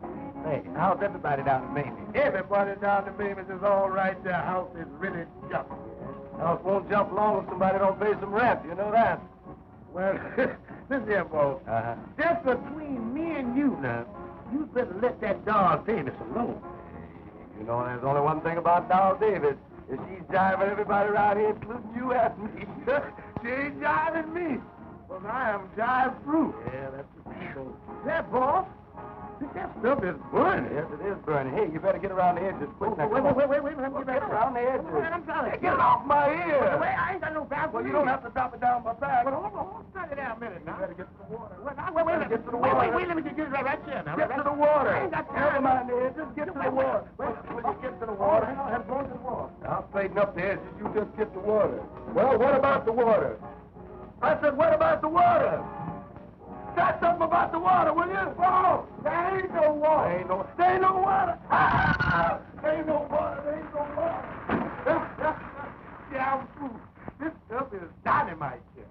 Hey, how's everybody down in Mamie's? Everybody down in Mamie's is all right. The house is really jumping. House won't jump long if somebody don't pay some rent. You know that? Well, listen here, boss. Just between me and you now, you better let that doll Davis alone. You know, there's only one thing about doll Davis. Is she's jiving everybody around here, including you and me. She ain't jiving me. Well, I am jive-proof. Yeah, that's the truth. That, boss? That stuff is burning. Yes, it is burning. Hey, you better get around the edges quick. Wait. Let me get around the edges. I'm trying to get it off my ear. Wait, I ain't got no back. Well, you don't have to drop it down my back. Well, hold on. Shut it down a minute now. You better get to the water. Wait, get to the water. Wait, let me get right here now. Get to the water. I ain't got time. Never mind the edges. Get to the water. Wait, when you get to the water, hang on, have going to the water. I'll straighten up the edges. You just get the water. Well, what about the water? I said, what about the water? Say something about the water, will you? Oh, there ain't no water. There ain't no water. Ah! There ain't no water. There ain't no water. Yeah, I'm through. This stuff is dynamite here.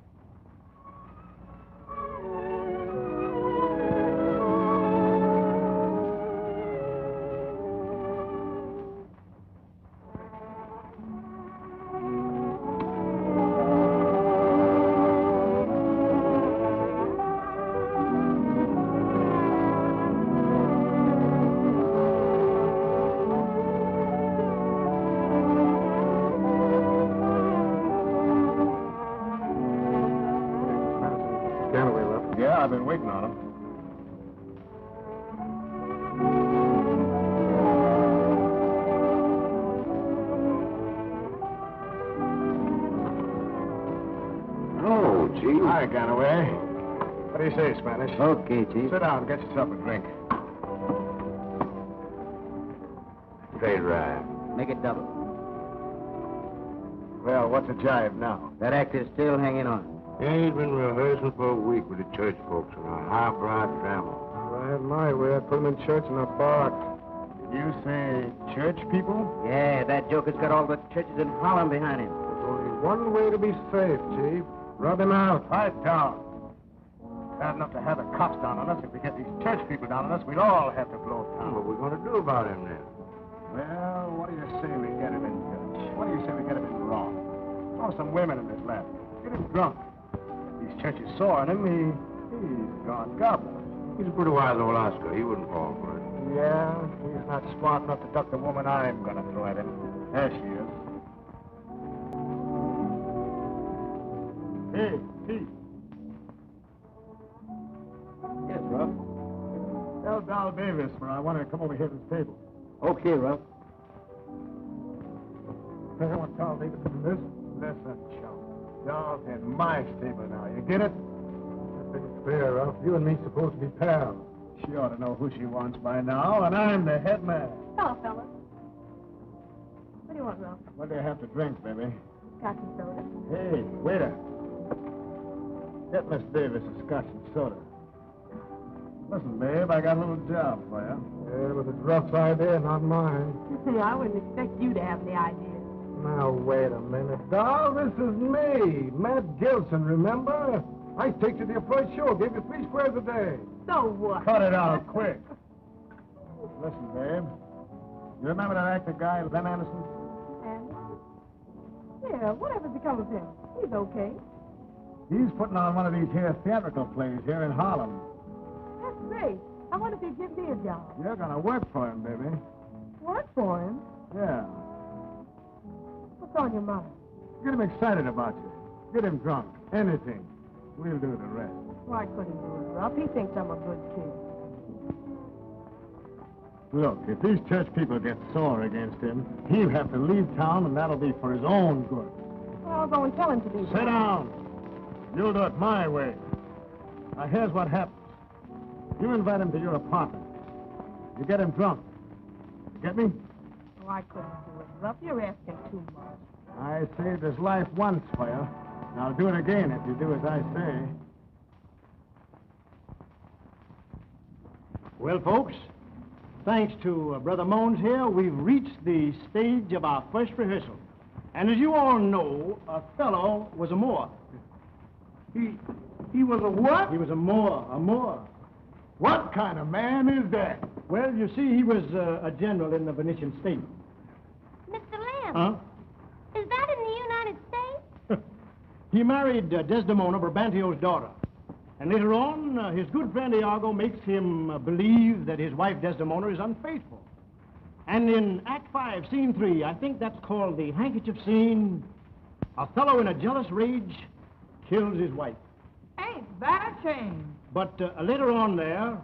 I've been waiting on him. Oh, Chief. Hi, Ganaway. What do you say, Spanish? Okay, Chief. Sit down and get yourself a drink. Straight right. Make it double. Well, what's a jive now? That act is still hanging on. Ain't been rehearsing for a week with the church folks on a highbrow drama. If I had my way, I'd put them in church in a box. Did you say church people? Yeah, that joker's got all the churches in Harlem behind him. There's only one way to be safe, Chief. Rub him out. Right down. Bad enough to have the cops down on us. If we get these church people down on us, we'd all have to blow town. What are we going to do about him then? Well, what do you say we get him in church? What do you say we get him in wrong? Throw some women in his lap. Get him drunk. These churches saw on him, he's gone gobbler. He's a pretty wise old Oscar. He wouldn't fall for it. Yeah, he's not smart enough to duck the woman I'm going to throw at him. There she is. Hey, Pete. Yes, Ruff. Tell Doll Davis I want her to come over here to the table. Okay, Ruff. I want Doll Davis to do this. Listen, chum. Doll's in my stable now. You get it? It's fair, Ralph. You and me supposed to be pals. She ought to know who she wants by now, and I'm the head man. Hello, fellas. What do you want, Ralph? What do you have to drink, baby? scotch and soda. Hey, waiter. Get Miss Davis a scotch and soda. Listen, babe, I got a little job for you. Yeah, but it's Ruff's idea, not mine. I wouldn't expect you to have the idea. Now, wait a minute, doll. This is me, Matt Gilson, remember? I take you to your first show, gave you 3 squares a day. So what? Cut it out, quick. Listen, babe. You remember that actor guy, Lem Anderson? Anderson? Yeah, whatever's become of him? He's okay. He's putting on one of these here theatrical plays here in Harlem. That's great. I wonder if he'd give me a job. You're gonna work for him, baby. Work for him? Yeah. What's on your mind? Get him excited about you. Get him drunk. Anything. We'll do the rest. Why couldn't do it, Ruff? He thinks I'm a good kid. Look, if these church people get sore against him, he'll have to leave town, and that'll be for his own good. Well, I'll go and tell him to do Sit down. You'll do it my way. Now, here's what happens. You invite him to your apartment. You get him drunk. You get me? Oh, I couldn't do it, Ruff. You're asking too much. I saved his life once for you. And I'll do it again if you do as I say. Well, folks, thanks to Brother Mones here, we've reached the stage of our first rehearsal. And as you all know, Othello was a Moor. He was a what? He was a Moor. What kind of man is that? Well, you see, he was a general in the Venetian state. Mr. Lamb, Huh? is that in the United States? He married Desdemona, Brabantio's daughter. And later on, his good friend Iago makes him believe that his wife Desdemona is unfaithful. And in Act 5, Scene 3, I think that's called the handkerchief scene, Othello, in a jealous rage, kills his wife. Ain't that a shame? But later on there,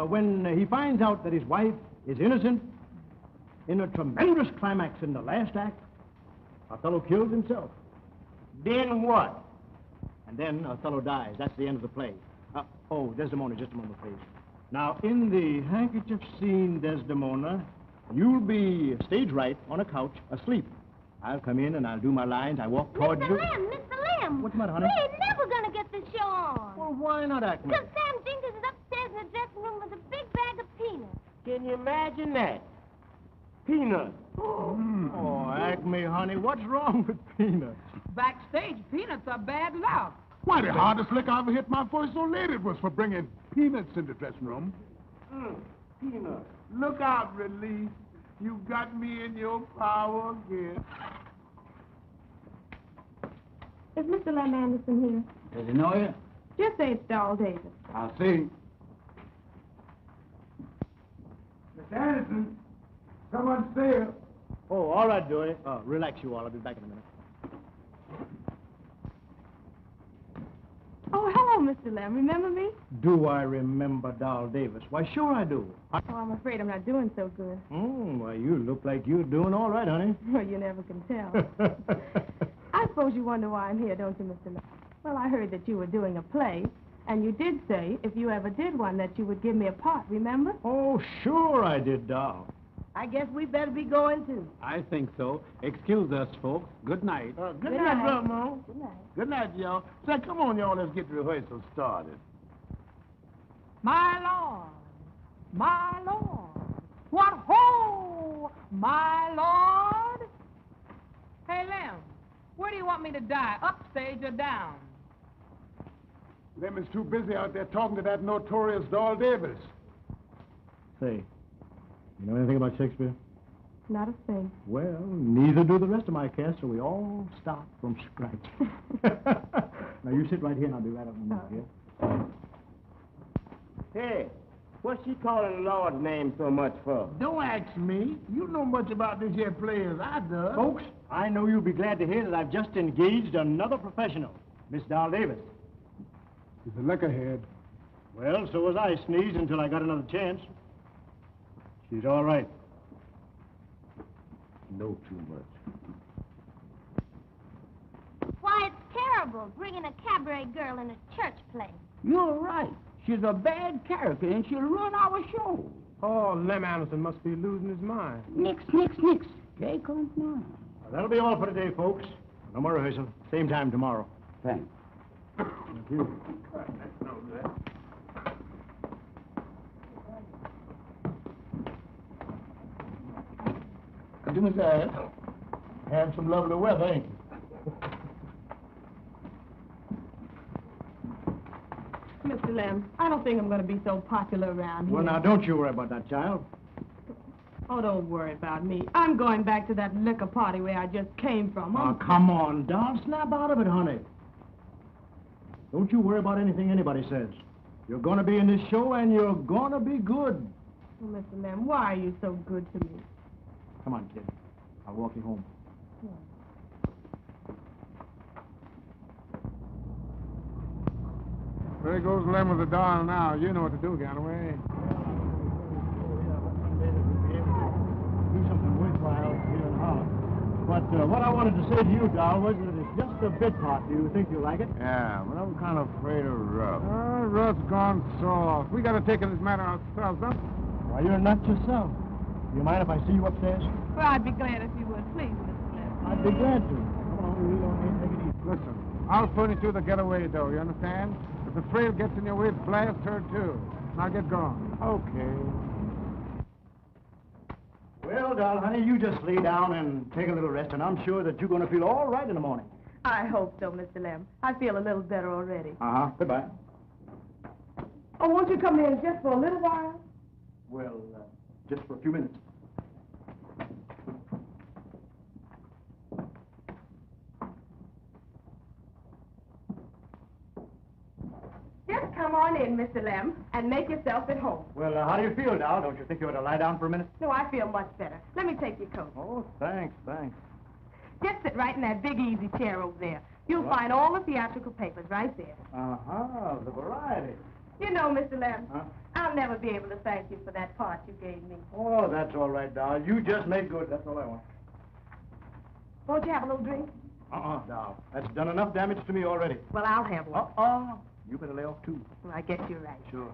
when he finds out that his wife is innocent, in a tremendous climax in the last act, Othello kills himself. Then what? And then Othello dies. That's the end of the play. Desdemona, just a moment, please. Now, in the handkerchief scene, Desdemona, you'll be stage right on a couch, asleep. I'll come in and I'll do my lines. I walk toward you. Mr. Lamb! What's the matter, honey? We ain't never gonna get this show on. Well, why not act me? Because Sam Jenkins is upstairs in the dressing room with a big bag of peanuts. Can you imagine that? Peanuts. Oh, Acme, honey, what's wrong with peanuts? Backstage, peanuts are bad luck. Why, the hardest lick I ever hit my first old lady was for bringing peanuts in the dressing room. Peanuts. Look out, Relief. You got me in your power again. Is Mr. Lamb Anderson here? Does he know you? Just say it's Doll Davis. I'll see. Miss Anderson, someone's there. Oh, all right, Dewey. Relax, you all. I'll be back in a minute. Oh, hello, Mr. Lamb. Remember me? Do I remember Doll Davis? Why, sure I do. Oh, I'm afraid I'm not doing so good. Why, you look like you're doing all right, honey. Well, you never can tell. I suppose you wonder why I'm here, don't you, Mr. Lamb? Well, I heard that you were doing a play, and you did say if you ever did one that you would give me a part, remember? Oh, sure I did, Doll. I guess we better be going, too. I think so. Excuse us, folks. Good night. Good night, Brother Mo. Good night. Good night, y'all. Say, come on, y'all. Let's get the rehearsal started. My Lord, my Lord, what ho, my Lord. Hey, Lem, where do you want me to die, upstage or down? Lemon's too busy out there talking to that notorious Doll Davis. Say, you know anything about Shakespeare? Not a thing. Well, neither do the rest of my cast, so we all start from scratch. Now, you sit right here, and I'll be right up in a minute, here. Hey, what's she calling the Lord's name so much for? Don't ask me. You know much about this here play as I do. Folks, I know you'll be glad to hear that I've just engaged another professional, Miss Doll Davis. He's a lickerhead. Well, so was I, Sneeze, until I got another chance. She's all right. Know too much. Why, it's terrible bringing a cabaret girl in a church play. You're right. She's a bad character, and she'll ruin our show. Oh, Lem Anderson must be losing his mind. Nix. Jay comes now. Well, that'll be all for today, folks. No more rehearsal. Same time tomorrow. Thanks. Thank you. Goodness, have some lovely weather, ain't you? Mr. Lem, I don't think I'm going to be so popular around here. Well, now, don't you worry about that, child. Oh, don't worry about me. I'm going back to that liquor party where I just came from. Oh, come on, doll. Snap out of it, honey. Don't you worry about anything anybody says. You're going to be in this show, and you're going to be good. Oh, Mr. Lem, why are you so good to me? Come on, kid. I'll walk you home. There goes Lem with the doll now. You know what to do, Galloway. Do something worthwhile here in Harlem. But what I wanted to say to you, doll, was that it's just a bit part. Do you think you'll like it? Yeah, but I'm kind of afraid of Ruff. Ruff's gone soft. We got to take this matter ourselves, huh? Why, you're not yourself. Do you mind if I see you upstairs? Well, I'd be glad if you would, please, Mr. Lem. I'd be glad to. Come on, we don't need to take it easy. Listen, I'll furnish you the getaway, though, you understand? If the frail gets in your way, blast her, too. Now get going. Okay. Well, doll, honey, you just lay down and take a little rest, and I'm sure that you're going to feel all right in the morning. I hope so, Mr. Lem. I feel a little better already. Uh-huh. Goodbye. Oh, won't you come in just for a little while? Well, just for a few minutes. Just come on in, Mr. Lem, and make yourself at home. Well, how do you feel, doll? Don't you think you ought to lie down for a minute? No, I feel much better. Let me take your coat. Oh, thanks. Just sit right in that big easy chair over there. You'll find all the theatrical papers right there. Uh-huh, the variety. You know, Mr. Lem, Huh? I'll never be able to thank you for that part you gave me. Oh, that's all right, doll. You just make good. That's all I want. Won't you have a little drink? Doll. That's done enough damage to me already. Well, I'll have one. You better lay off, too. Well, I guess you're right. Sure.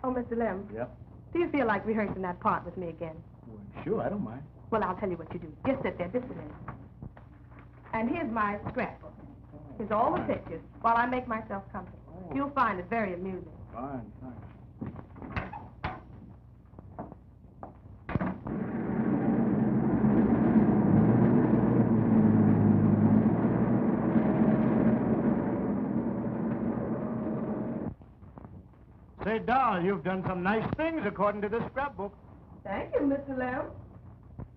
Oh, Mr. Lem, Yep. do you feel like rehearsing that part with me again? Well, sure, I don't mind. Well, I'll tell you what you do. Just sit there, just a minute. And here's my scrapbook. Here's all the pictures while I make myself comfortable. Oh. You'll find it very amusing. Fine. Say, doll, you've done some nice things according to this scrapbook. Thank you, Mr. Lem.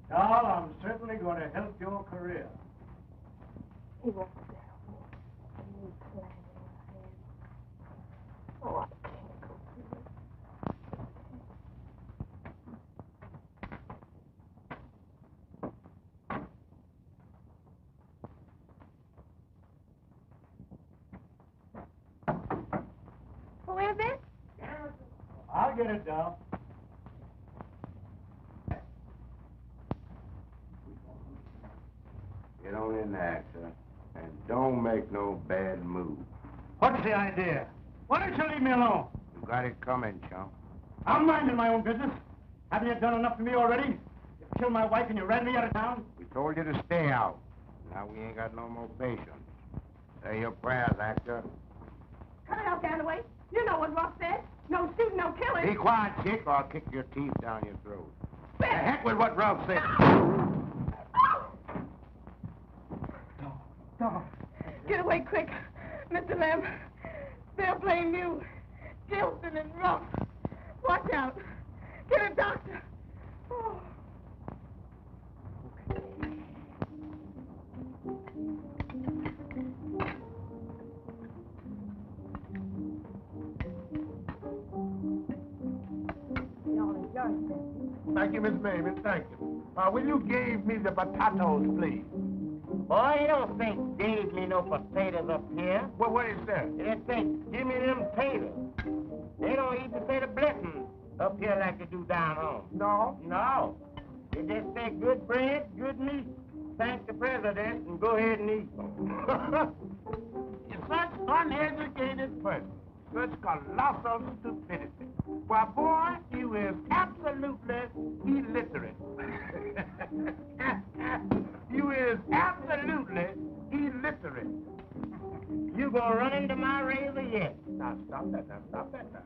Doll, I'm certainly going to help your career. He won't stay with me. A new plan in my head. Oh, I can't go through it. Who is it? I'll get it, doll. Get on in there, sir. And don't make no bad move. What's the idea? Why don't you leave me alone? You got it coming, chum. I'm minding my own business. Haven't you done enough for me already? You killed my wife and you ran me out of town? We told you to stay out. Now we ain't got no more patience. Say your prayers, actor. Cut it out, Galloway. You know what Rock said. No shooting, no killing. Be quiet, chick, or I'll kick your teeth down your throat. The heck with what Ralph said. Dog. Get away quick, Mr. Lem. They're playing you. Gilson and Ruff. Watch out. Get a doctor. Oh. Thank you, Miss Mavis, thank you. Will you give me the potatoes, please? Boy, you don't think gave me no potatoes up here. Well, what is that? They say, give me them taters. They don't even say the blessing up here like they do down home. No? No. They just say good bread, good meat. Thank the president and go ahead and eat. You're such uneducated person. Such colossal stupidity. Why, boy, you is absolutely illiterate. Now, stop that now. Stop that now.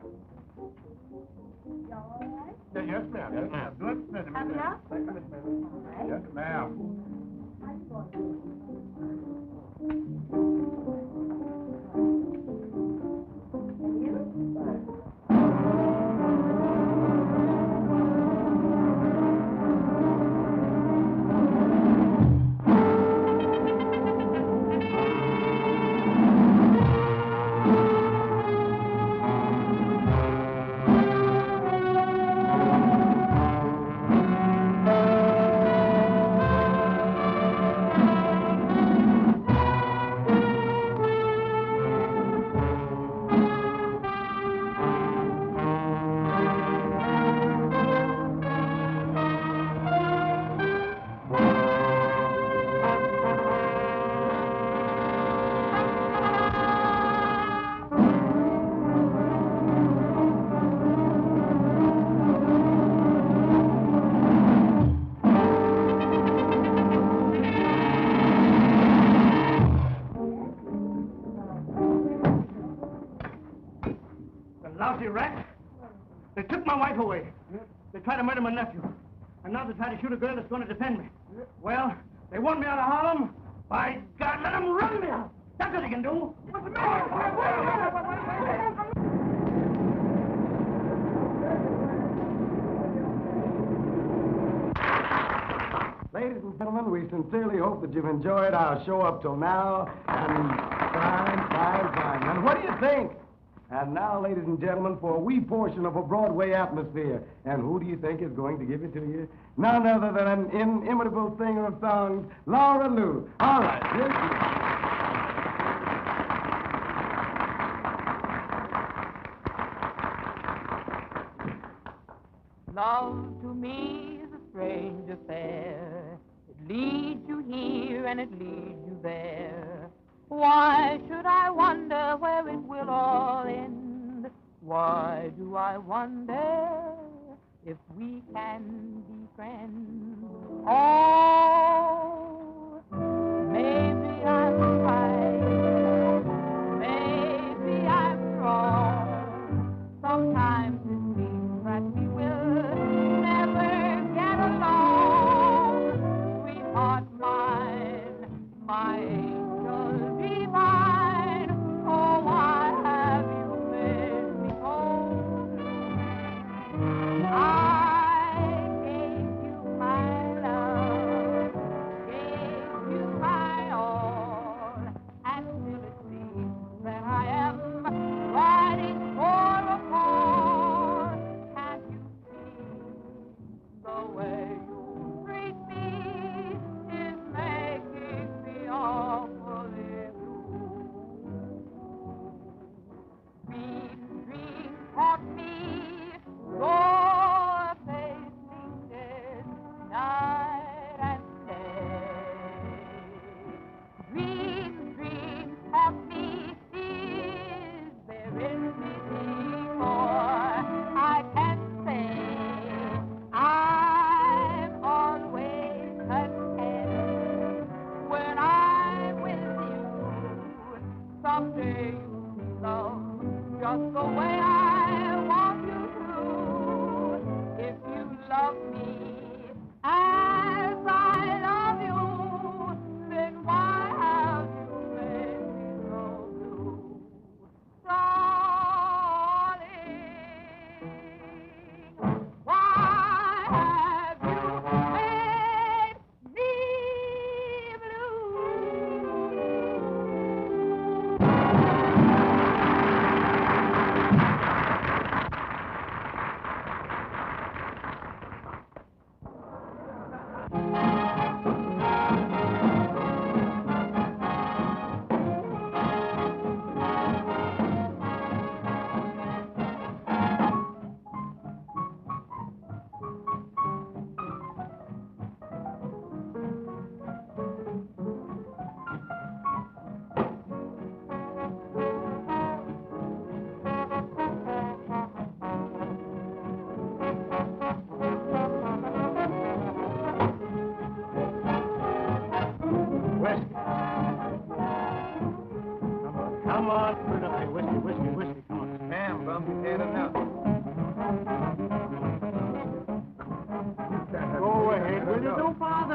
You all right? Yeah, yes, ma'am. Yes, ma'am. Good. Happy now? Thank you, Miss Mary. Yes, ma'am. How you going? And you? The lousy rats. They took my wife away. They tried to murder my nephew. And now they try to shoot a girl that's going to defend me. Well, they want me out of Harlem. By God, let them run me out. That's what they can do. What's the matter? Ladies and gentlemen, we sincerely hope that you've enjoyed our show up till now. And fine. And what do you think? And now, ladies and gentlemen, for a wee portion of a Broadway atmosphere. And who do you think is going to give it to you? None other than an inimitable singer of songs, Laura Lou. All right, here she is. Love to me is a strange affair. It leads you here and it leads you there. Why should I wonder where it will all end? Why do I wonder if we can be friends? Oh, maybe I'm right. Maybe I'm wrong. Sometimes it seems that we will never get along. Sweetheart mine, my angel divine. Oh, why have you made me whole? I gave you my love.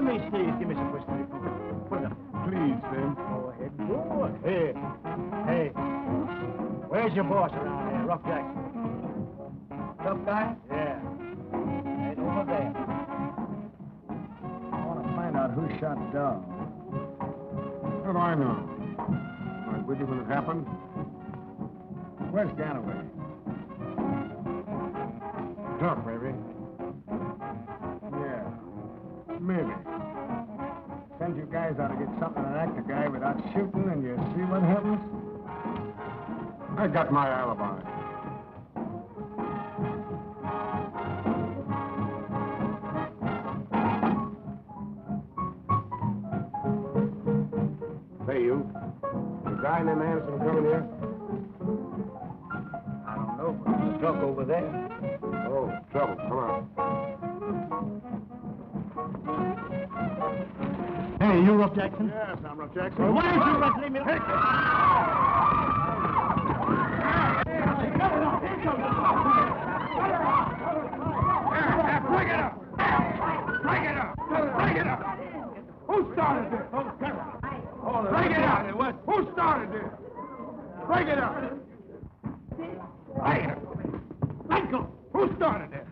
let me see. Give me some whiskey. Put it up. Please, Slim. Go ahead. Go ahead. Hey, where's your boss around here, Rough Jackson? Tough guy? Yeah. Right over there. I want to find out who shot Dog. How do I know? Was I with you when it happened? Where's Ganaway? Tough, maybe. Yeah, maybe. Send you guys out to get something and act a guy without shooting, and you see what happens? I got my alibi. Say, you. The guy named Anderson coming here? I don't know, but there's a truck over there. Oh, trouble. Come on. Hey, you Rough Jackson? Yes, I'm Rough Jackson. Well, why don't you just leave me alone? Break it up! Break it up! Break it up! Who started this? Break it up! Who started this? Break it up! Break it up! Let go! Who started this?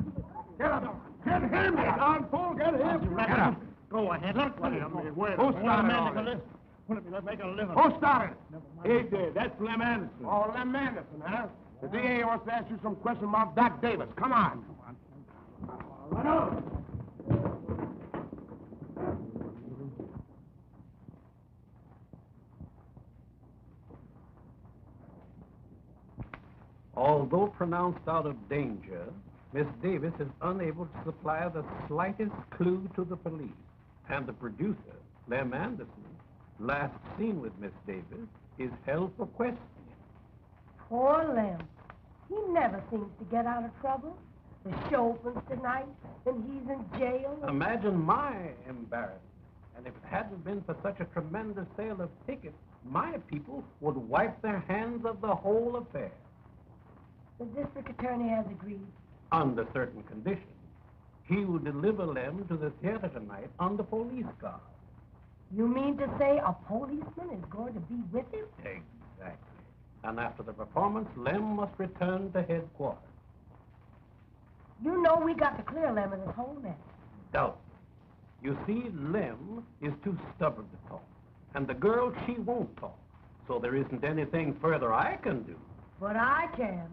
Get up! Get him! Don Fool, get him! Get up! Go ahead. Who Who started all this? Who started it? He did. That's Lem Anderson. Oh, Lem Anderson, huh? The DA wants to ask you some questions about Doc Davis. Come on. Run up. Although pronounced out of danger, Miss Davis is unable to supply the slightest clue to the police. And the producer, Lem Anderson, last seen with Miss Davis, is held for questioning. Poor Lem. He never seems to get out of trouble. The show opens tonight, and he's in jail. Imagine my embarrassment. And if it hadn't been for such a tremendous sale of tickets, my people would wipe their hands of the whole affair. The district attorney has agreed. Under certain conditions. He will deliver Lem to the theater tonight under police guard. You mean to say a policeman is going to be with him? Exactly. And after the performance, Lem must return to headquarters. You know we got to clear Lem of this whole mess. Doubtless. You see, Lem is too stubborn to talk. And the girl, she won't talk. So there isn't anything further I can do. But I can.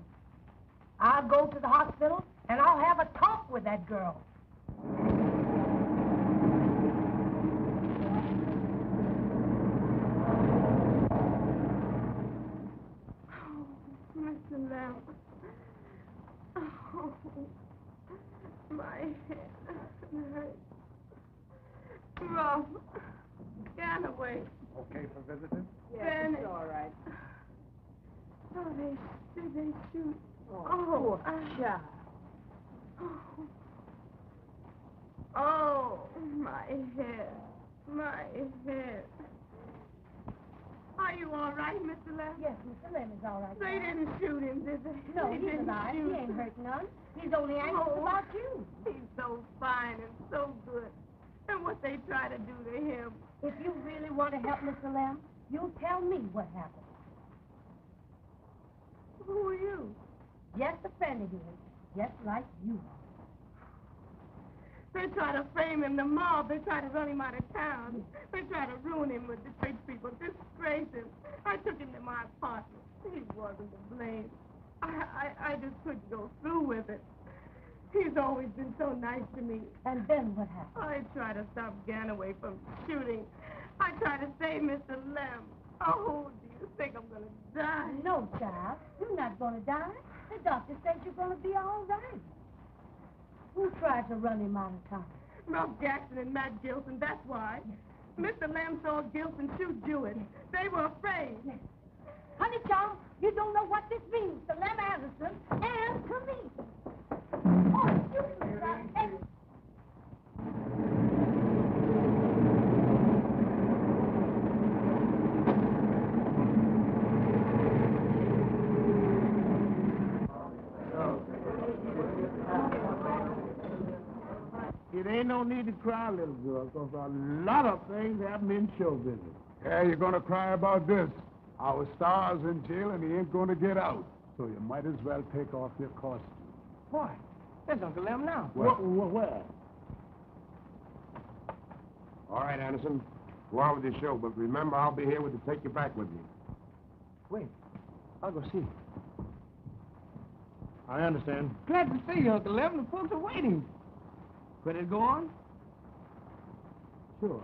I'll go to the hospital, and I'll have a talk with that girl. Oh, Mr. Lem. Oh, my head hurts. Rough. Ganaway. Okay for visitors? Yes, it's all right. Oh, did they shoot? Oh, child. Oh, my head. My head. Are you all right, Mr. Lem? Yes, Mr. Lem is all right. They didn't shoot him, did they? No, They he's didn't alive. shoot He ain't him. hurt none. He's only anxious about you. He's so fine and so good. And what they try to do to him. If you really want to help Mr. Lem, you tell me what happened. Who are you? Just a friend of his, just like you are. They try to frame him, the mob. They try to run him out of town. They try to ruin him with the church people, disgrace him. I took him to my apartment. He wasn't to blame. I just couldn't go through with it. He's always been so nice to me. And then what happened? I tried to stop Ganaway from shooting. I tried to save Mr. Lem. Oh, do you think I'm going to die? No, child. You're not going to die. The doctor said you're going to be all right. Who tried to run him out of town? Ralph Jackson and Matt Gilson, that's why. Mr. Lem saw Gilson shoot Jewett. They were afraid. Honey, child, you don't know what this means to Lem Anderson and to me. Oh, you hey. It ain't no need to cry, little girl, because a lot of things happen in show business. Yeah, you're gonna cry about this. Our star's in jail and he ain't gonna get out. So you might as well take off your costume. Boy, there's Uncle Lem now. Where? Where? All right, Anderson. Go on with your show, but remember, I'll be here to take you back with me. Wait, I'll go see. I understand. Glad to see you, Uncle Lem. The folks are waiting. Ready to go on? Sure.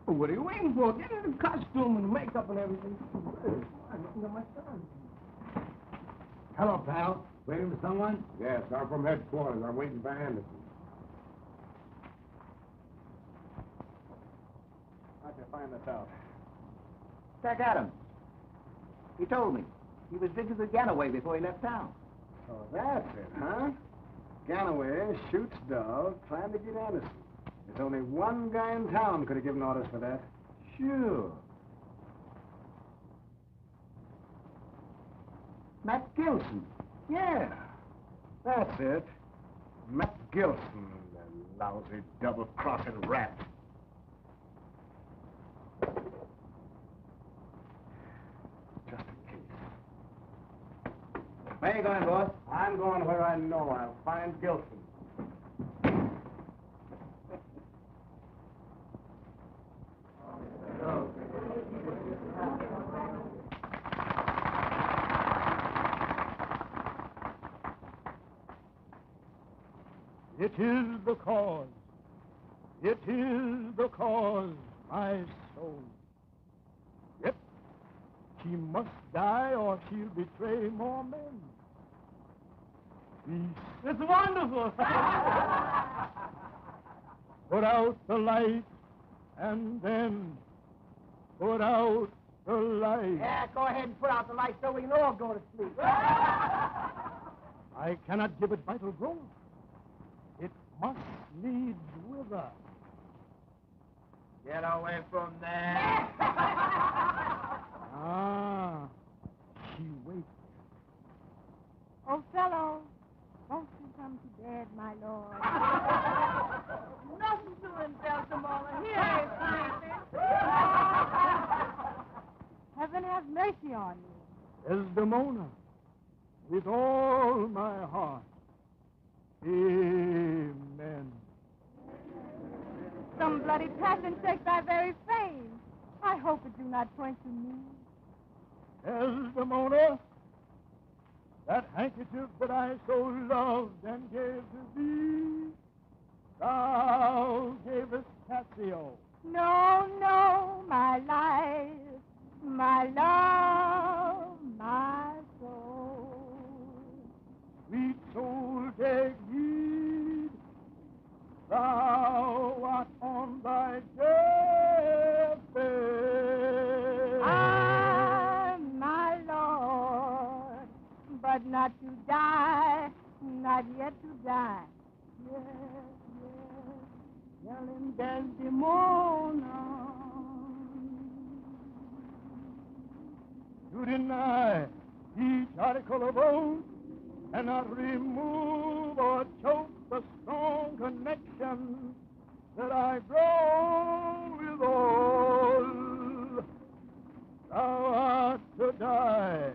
What are you waiting for? Get in the costume and the makeup and everything. Nothing got my son. Hello, pal. Waiting for someone? Yes, I'm from headquarters. I'm waiting for Anderson. How'd you find this out? Jack Adams. He told me. He was visiting with Ganaway before he left town. Oh, that's it, huh? Ganaway shoots dove trying to get Anderson. There's only one guy in town could have given orders for that. Sure. Matt Gilson. Yeah, that's it. Matt Gilson, the lousy double-crossing rat. Just in case. Where you going, boss? I'm going where I know I'll find Gilson. It is the cause. It is the cause, my soul. Yet, she must die or she'll betray more men. Peace. It's wonderful. Put out the light and then put out the light. Yeah, go ahead and put out the light so we can all go to sleep. I cannot give it vital growth. It must needs wither. Get away from there. Ah, she waits. Oh, fellow, won't you come to bed, my lord? Nothing doing, Desdemona. Here is sleeping. Heaven have mercy on you. Desdemona, with all my heart. Amen. Some bloody passion shakes thy very frame. I hope it do not point to me. Desdemona, that handkerchief that I so loved and gave to thee, thou gavest Cassio. No, no, my life, my love, my soul. Sweet soul, take heed, thou art on thy deathbed. Ah, my lord, but not to die, not yet to die. Yes, yes, tell him Desdemona. To deny each article of oath cannot remove or choke the strong connection that I've grown with all. Thou art to die.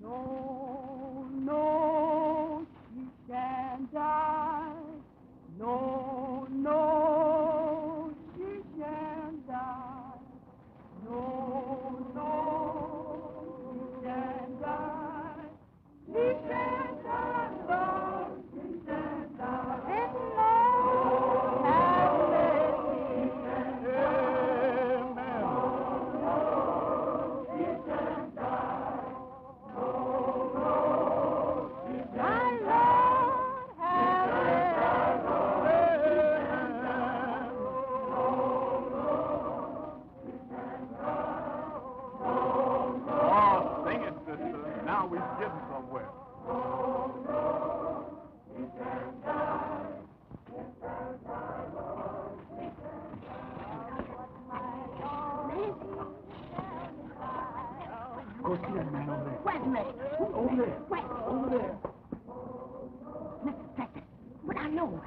No, no, she shan't die. No, no, she shan't die. No, no, she shan't die. She shan't die, Lord, she shan't die. And Lord, have mercy. Amen. She shan't die. My Lord, have Oh, sing it, sister. Now we're getting somewhere. Go see that man over there. Where's the man? Over there. Where? Over there. Mr. Detective, but I know.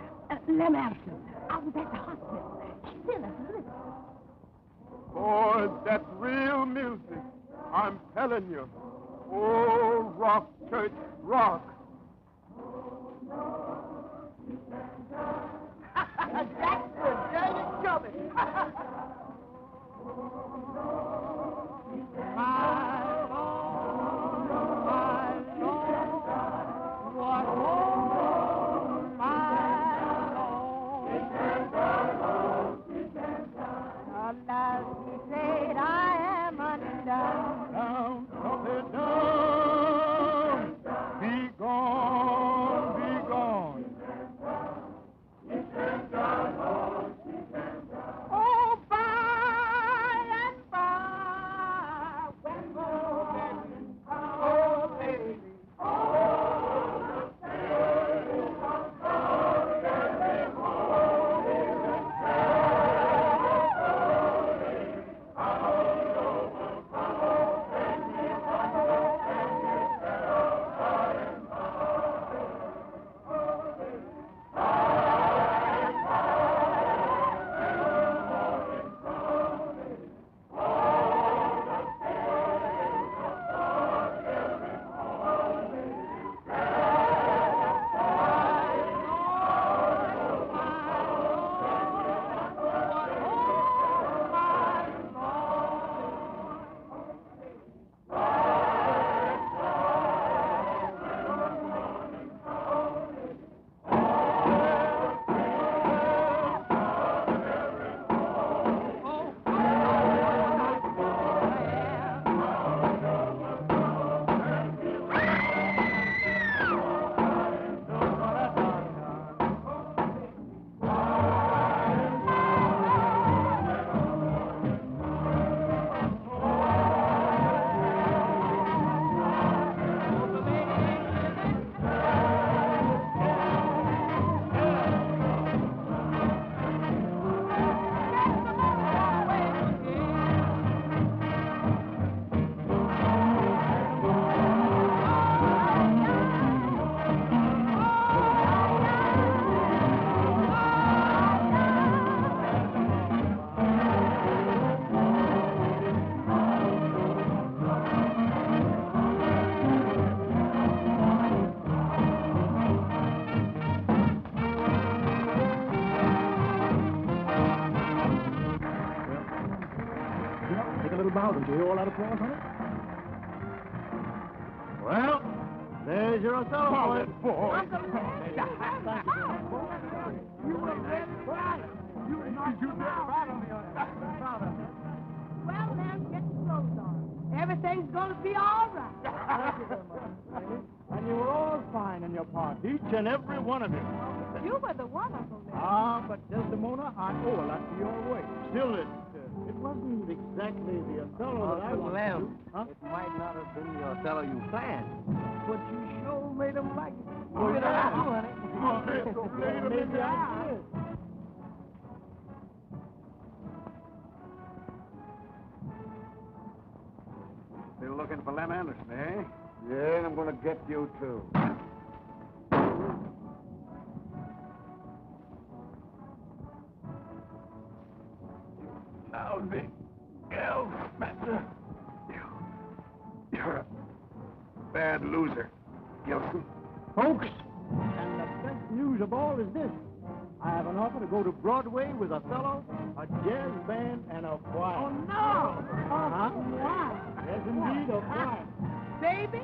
Lem Anderson. I was at the hospital. She sent us a list. Boy, that's real music. I'm telling you. Oh, rock, church, rock. That's good. Dirty chubby. Down, something down. Be gone, be gone. Oh, by and by, when oh, baby, Take a little bow. Did you hear all that applause, honey? Well, there's your Othello, boy. Uncle Larry. Thank you very much, boy. You were ready to cry. You were not proud of me. Well, now, get your clothes on. Everything's going to be all right. Thank you very much, lady. And you were all fine in your part, each and every one of you. You were the one, Uncle Larry. Ah, but Desdemona, I owe a lot to your way. Still, it wasn't exactly the Othello that I wanted to. Huh? It might not have been the Othello you planned, but you sure made him like it. Oh, You yeah. know, honey. Maybe I did. Still looking for Lem Anderson, eh? Yeah, and I'm going to get you, too. Lousy L. Spencer. You're a bad loser, Gilson. Folks, and the best news of all is this. I have an offer to go to Broadway with Othello, a jazz band, and a choir. Oh, no. Huh? Why? Yes, indeed, a choir. Baby,